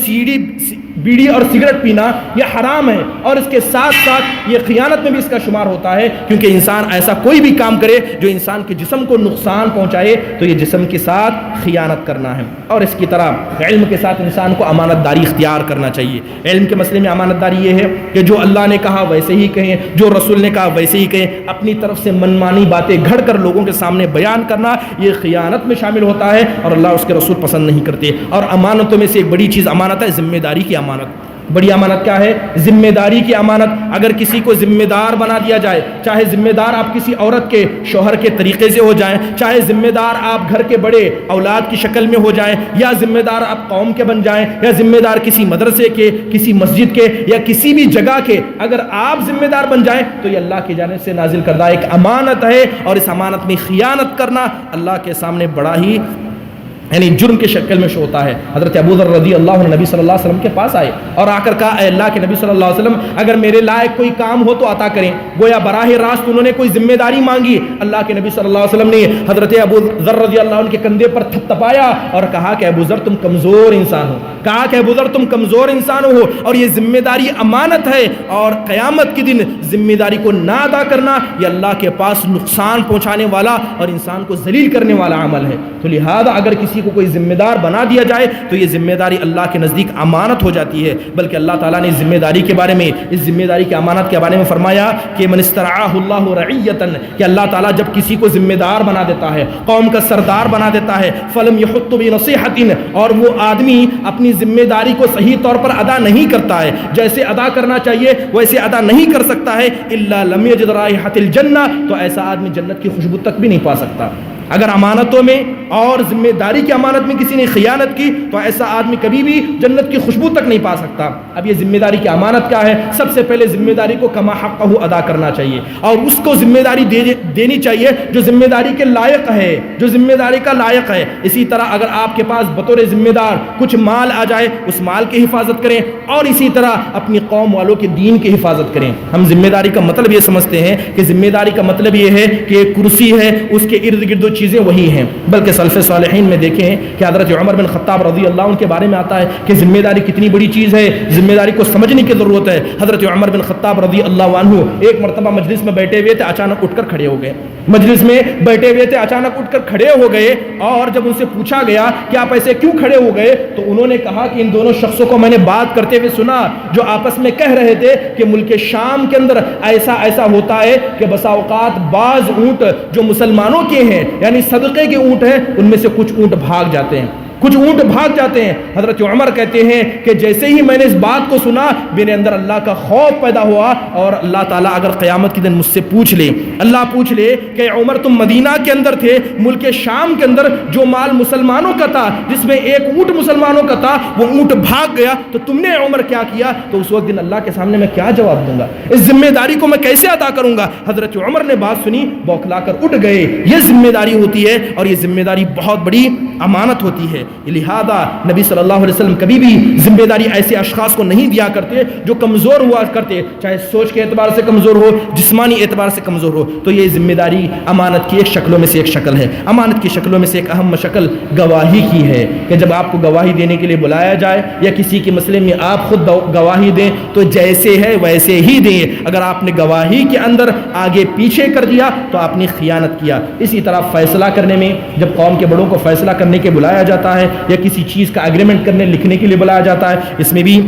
بیڑی اور سگریٹ پینا یہ حرام ہے، اور اس کے ساتھ ساتھ یہ خیانت میں بھی اس کا شمار ہوتا ہے، کیونکہ انسان ایسا کوئی بھی کام کرے جو انسان کے جسم کو نقصان پہنچائے تو یہ جسم کے ساتھ خیانت کرنا ہے۔ اور اس کی طرح علم کے ساتھ انسان کو امانت داری اختیار کرنا چاہیے۔ علم کے مسئلے میں امانت داری یہ ہے کہ جو اللہ نے کہا ویسے ہی کہیں، جو رسول نے کہا ویسے ہی کہیں۔ اپنی طرف سے منمانی باتیں گھڑ کر لوگوں کے سامنے بیان کرنا یہ خیانت میں شامل ہوتا ہے، اور اللہ اس کے رسول پسند نہیں کرتے۔ اور امانتوں میں سے ایک بڑی چیز امانت ہے ذمہ داری کی امانت۔ بڑی امانت کیا ہے؟ ذمہ داری کی امانت۔ اگر کسی کو ذمہ دار بنا دیا جائے، چاہے ذمہ دار آپ کسی عورت کے شوہر کے طریقے سے ہو جائیں، چاہے ذمہ دار آپ گھر کے بڑے اولاد کی شکل میں ہو جائیں، یا ذمہ دار آپ قوم کے بن جائیں، یا ذمہ دار کسی مدرسے کے، کسی مسجد کے، یا کسی بھی جگہ کے، اگر آپ ذمہ دار بن جائیں تو یہ اللہ کی جانب سے نازل کردہ ایک امانت ہے، اور اس امانت میں خیانت کرنا اللہ کے سامنے بڑا ہی یعنی جرم کے شکل میں ہوتا ہے۔ حضرت ابو ذر رضی اللہ عنہ نبی صلی اللہ علیہ وسلم کے پاس آئے اور آ کر کہا اے اللہ کے نبی صلی اللہ علیہ وسلم اگر میرے لائق کوئی کام ہو تو عطا کریں۔ گویا براہ راست انہوں نے کوئی ذمہ داری مانگی۔ اللہ کے نبی صلی اللہ علیہ وسلم نے حضرت ابو ذر رضی اللہ عنہ کے کندھے پر تھپتھپایا اور کہا کہ ابو ذر تم کمزور انسان ہو، کہا کہ ابو ذر تم کمزور انسان ہو، اور یہ ذمہ داری امانت ہے، اور قیامت کے دن ذمہ داری کو نہ ادا کرنا یہ اللہ کے پاس نقصان پہنچانے والا اور انسان کو ذلیل کرنے والا عمل ہے۔ تو لہذا اگر کسی کو کوئی ذمہ دار بنا دیا جائے تو یہ ذمہ داری اللہ کے نزدیک امانت ہو جاتی ہے۔ بلکہ اللہ تعالیٰ نے ذمہ داری کے بارے میں، اس ذمہ داری کی امانت کے بارے میں فرمایا کہ من استرعاہ اللہ رعیۃ، کہ اللہ تعالیٰ جب کسی کو ذمہ دار بنا دیتا ہے، قوم کا سردار بنا دیتا ہے، فلم یحط بنصیحۃ، اور وہ آدمی اپنی ذمہ داری کو صحیح طور پر ادا نہیں کرتا ہے، جیسے ادا کرنا چاہیے ویسے ادا نہیں کر سکتا ہے، الا لم یجد رائحۃ الجنہ، تو ایسا آدمی جنت کی خوشبو تک بھی نہیں پا سکتا۔ اگر امانتوں میں اور ذمہ داری کی امانت میں کسی نے خیانت کی تو ایسا آدمی کبھی بھی جنت کی خوشبو تک نہیں پا سکتا۔ اب یہ ذمہ داری کی امانت کیا ہے؟ سب سے پہلے ذمہ داری کو کما حقہ ادا کرنا چاہیے، اور اس کو ذمہ داری دینی چاہیے جو ذمہ داری کے لائق ہے، جو ذمہ داری کا لائق ہے۔ اسی طرح اگر آپ کے پاس بطور ذمہ دار کچھ مال آ جائے اس مال کی حفاظت کریں، اور اسی طرح اپنی قوم والوں کے دین کی حفاظت کریں۔ ہم ذمہ داری کا مطلب یہ سمجھتے ہیں کہ ذمہ داری کا مطلب یہ ہے کہ ایک کرسی ہے، اس کے ارد گرد چیزیں وہی ہیں، بلکہ سلف صالحین میں دیکھیں کہ حضرت عمر بن خطاب رضی اللہ عنہ کے بارے میں آتا ہے کہ ذمہ داری کتنی بڑی چیز ہے، ذمہ داری کو سمجھنے کی ضرورت ہے۔ حضرت عمر بن خطاب رضی اللہ عنہ ایک مرتبہ مجلس میں بیٹھے ہوئے تھے، اچانک اٹھ کر کھڑے ہو گئے مجلس میں بیٹھے ہوئے تھے، اچانک اٹھ کر کھڑے ہو گئے، اور جب ان سے پوچھا گیا کہ آپ ایسے کیوں کھڑے ہو گئے تو انہوں نے کہا کہ ان دونوں شخصوں کو میں نے بات کرتے ہوئے سنا جو آپس میں کہہ رہے تھے کہ ملک شام کے اندر ایسا ہوتا ہے کہ بسا اوقات بعض اونٹ جو مسلمانوں کے ہیں یعنی صدقے کے اونٹ ہیں ان میں سے کچھ اونٹ بھاگ جاتے ہیں، کچھ اونٹ بھاگ جاتے ہیں۔ حضرت عمر کہتے ہیں کہ جیسے ہی میں نے اس بات کو سنا میرے اندر اللہ کا خوف پیدا ہوا، اور اللہ تعالیٰ اگر قیامت کے دن مجھ سے پوچھ لے، اللہ پوچھ لے کہ عمر تم مدینہ کے اندر تھے، ملک شام کے اندر جو مال مسلمانوں کا تھا جس میں ایک اونٹ مسلمانوں کا تھا وہ اونٹ بھاگ گیا تو تم نے عمر کیا کیا، تو اس وقت دن اللہ کے سامنے میں کیا جواب دوں گا، اس ذمہ داری کو میں کیسے ادا کروں گا۔ حضرت عمر نے بات سنی، بوکھلا کر اٹھ گئے۔ یہ ذمہ داری ہوتی ہے، اور یہ ذمہ داری بہت بڑی امانت ہوتی ہے۔ لہذا نبی صلی اللہ علیہ وسلم کبھی بھی ذمہ داری ایسے اشخاص کو نہیں دیا کرتے جو کمزور ہوا کرتے، چاہے سوچ کے اعتبار سے کمزور ہو، جسمانی اعتبار سے کمزور ہو۔ تو یہ ذمہ داری امانت کی ایک شکلوں میں سے ایک شکل ہے۔ امانت کی شکلوں میں سے ایک اہم شکل گواہی کی ہے کہ جب آپ کو گواہی دینے کے لیے بلایا جائے یا کسی کے مسئلے میں آپ خود گواہی دیں تو جیسے ہے ویسے ہی دیں۔ اگر آپ نے گواہی کے اندر آگے پیچھے کر دیا تو آپ نے خیانت کیا۔ اسی طرح فیصلہ کرنے میں جب قوم کے بڑوں کو فیصلہ کرنے کے بلایا جاتا ہے یا کسی چیز کا ایگریمنٹ کرنے لکھنے کے لیے بلایا جاتا ہے، اس میں بھی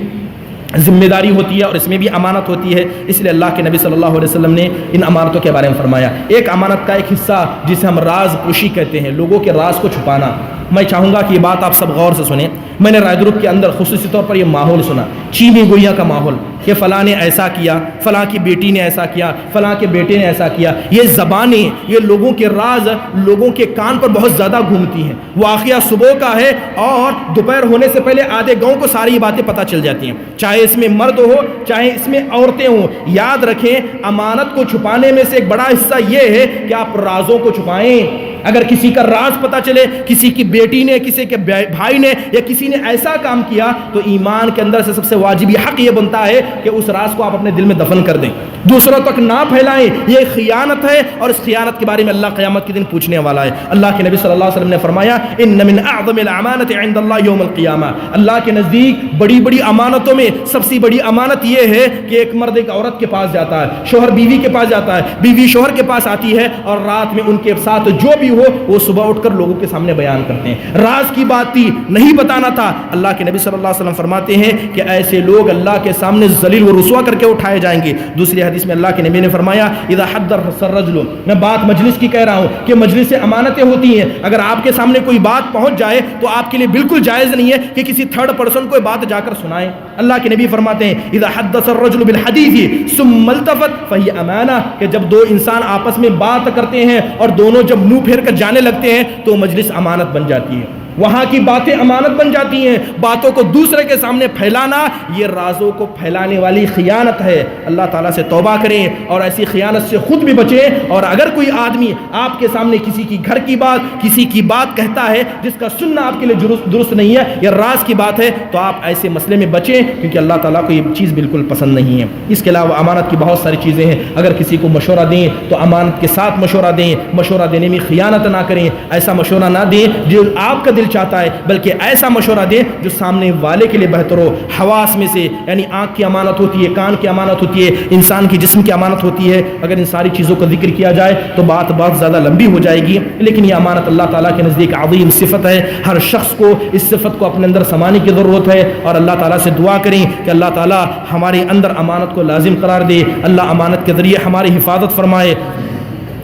ذمہ داری ہوتی ہے اور اس میں بھی امانت ہوتی ہے۔ اس لیے اللہ کے نبی صلی اللہ علیہ وسلم نے ان امانتوں کے بارے میں فرمایا۔ ایک امانت کا ایک حصہ جسے ہم راز پوشی کہتے ہیں، لوگوں کے راز کو چھپانا۔ میں چاہوں گا کہ یہ بات آپ سب غور سے سنیں۔ میں نے رائے گروپ کے اندر خصوصی طور پر یہ ماحول سنا، چینی گوئیاں کا ماحول، کہ فلاں نے ایسا کیا، فلاں کی بیٹی نے ایسا کیا، فلاں کے بیٹے نے ایسا کیا۔ یہ زبانیں، یہ لوگوں کے راز لوگوں کے کان پر بہت زیادہ گھومتی ہیں۔ واقعہ صبح کا ہے اور دوپہر ہونے سے پہلے آدھے گاؤں کو ساری یہ باتیں پتہ چل جاتی ہیں، چاہے اس میں مرد ہو چاہے اس میں عورتیں ہوں۔ یاد رکھیں امانت کو چھپانے میں سے ایک بڑا حصہ یہ ہے کہ آپ رازوں کو چھپائیں۔ اگر کسی کا راز پتہ چلے، کسی کی بیٹی نے، کسی کے بھائی نے یا کسی نے ایسا کام کیا، تو ایمان کے اندر سے سب سے واجبی حق یہ بنتا ہے کہ اس راز کو آپ اپنے دل میں دفن کر دیں، دوسروں تک نہ پھیلائیں۔ یہ خیانت ہے، اور اس خیانت کے بارے میں اللہ قیامت کے دن پوچھنے والا ہے۔ اللہ کے نبی صلی اللہ علیہ وسلم نے فرمایا ان من اعظم الامانۃ عند اللہ یوم القیامہ، اللہ کے نزدیک بڑی بڑی امانتوں میں سب سے بڑی امانت یہ ہے کہ ایک مرد ایک عورت کے پاس جاتا ہے، شوہر بیوی کے پاس جاتا ہے، بیوی شوہر کے پاس آتی ہے، اور رات میں ان کے ساتھ جو بھی ہو وہ صبح اٹھ کر لوگوں کے سامنے بیان کرتے ہیں۔ راز کی بات تھی، نہیں بتانا تھا۔ اللہ کے نبی صلی اللہ علیہ وسلم فرماتے ہیں کہ ایسے لوگ اللہ کے سامنے ذلیل و رسوا کر کے اٹھائے جائیں گے۔ دوسری حدیث میں اللہ کے نبی نے فرمایا اذا حدث الرجل، میں بات مجلس کی کہہ رہا ہوں کہ مجلس سے امانتیں ہوتی ہیں۔ اگر آپ کے سامنے کوئی بات پہنچ جائے تو آپ کے لیے بالکل جائز نہیں ہے کہ کسی تھرڈ پرسن کو بات جا کر سنائیں۔ اللہ کے نبی فرماتے ہیں اذا حدث الرجل بالحديث ثم التفت فهي امانہ، کہ جب دو انسان آپس میں بات کرتے ہیں اور دونوں جب منہ پھیر کر جانے لگتے ہیں تو مجلس امانت بن جاتی ہے، وہاں کی باتیں امانت بن جاتی ہیں۔ باتوں کو دوسرے کے سامنے پھیلانا یہ رازوں کو پھیلانے والی خیانت ہے۔ اللہ تعالیٰ سے توبہ کریں اور ایسی خیانت سے خود بھی بچیں۔ اور اگر کوئی آدمی آپ کے سامنے کسی کی گھر کی بات، کسی کی بات کہتا ہے جس کا سننا آپ کے لیے درست نہیں ہے، یہ راز کی بات ہے، تو آپ ایسے مسئلے میں بچیں، کیونکہ اللہ تعالیٰ کو یہ چیز بالکل پسند نہیں ہے۔ اس کے علاوہ امانت کی بہت ساری چیزیں ہیں۔ اگر کسی کو مشورہ دیں تو امانت کے ساتھ مشورہ دیں، مشورہ دینے میں خیانت نہ کریں، ایسا مشورہ نہ دیں جو آپ کا دل چاہتا ہے، بلکہ ایسا مشورہ دیں جو سامنے والے کے لیے بہتر ہو۔ حواس میں سے یعنی آنکھ کی امانت ہوتی ہے، کان کی امانت ہوتی ہے، انسان کی جسم کی امانت ہوتی ہے۔ اگر ان ساری چیزوں کا ذکر کیا جائے تو بات بہت زیادہ لمبی ہو جائے گی، لیکن یہ امانت اللہ تعالیٰ کے نزدیک عظیم صفت ہے۔ ہر شخص کو اس صفت کو اپنے اندر سمانے کی ضرورت ہے، اور اللہ تعالیٰ سے دعا کریں کہ اللہ تعالیٰ ہمارے اندر امانت کو لازم قرار دے، اللہ امانت کے ذریعے ہماری حفاظت فرمائے،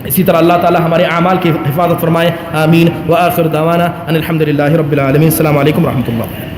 اسی طرح اللہ تعالیٰ ہمارے اعمال کی حفاظت فرمائے۔ آمین۔ وآخر دعوانا ان الحمد للہ رب العالمین۔ السلام علیکم ورحمۃ اللہ۔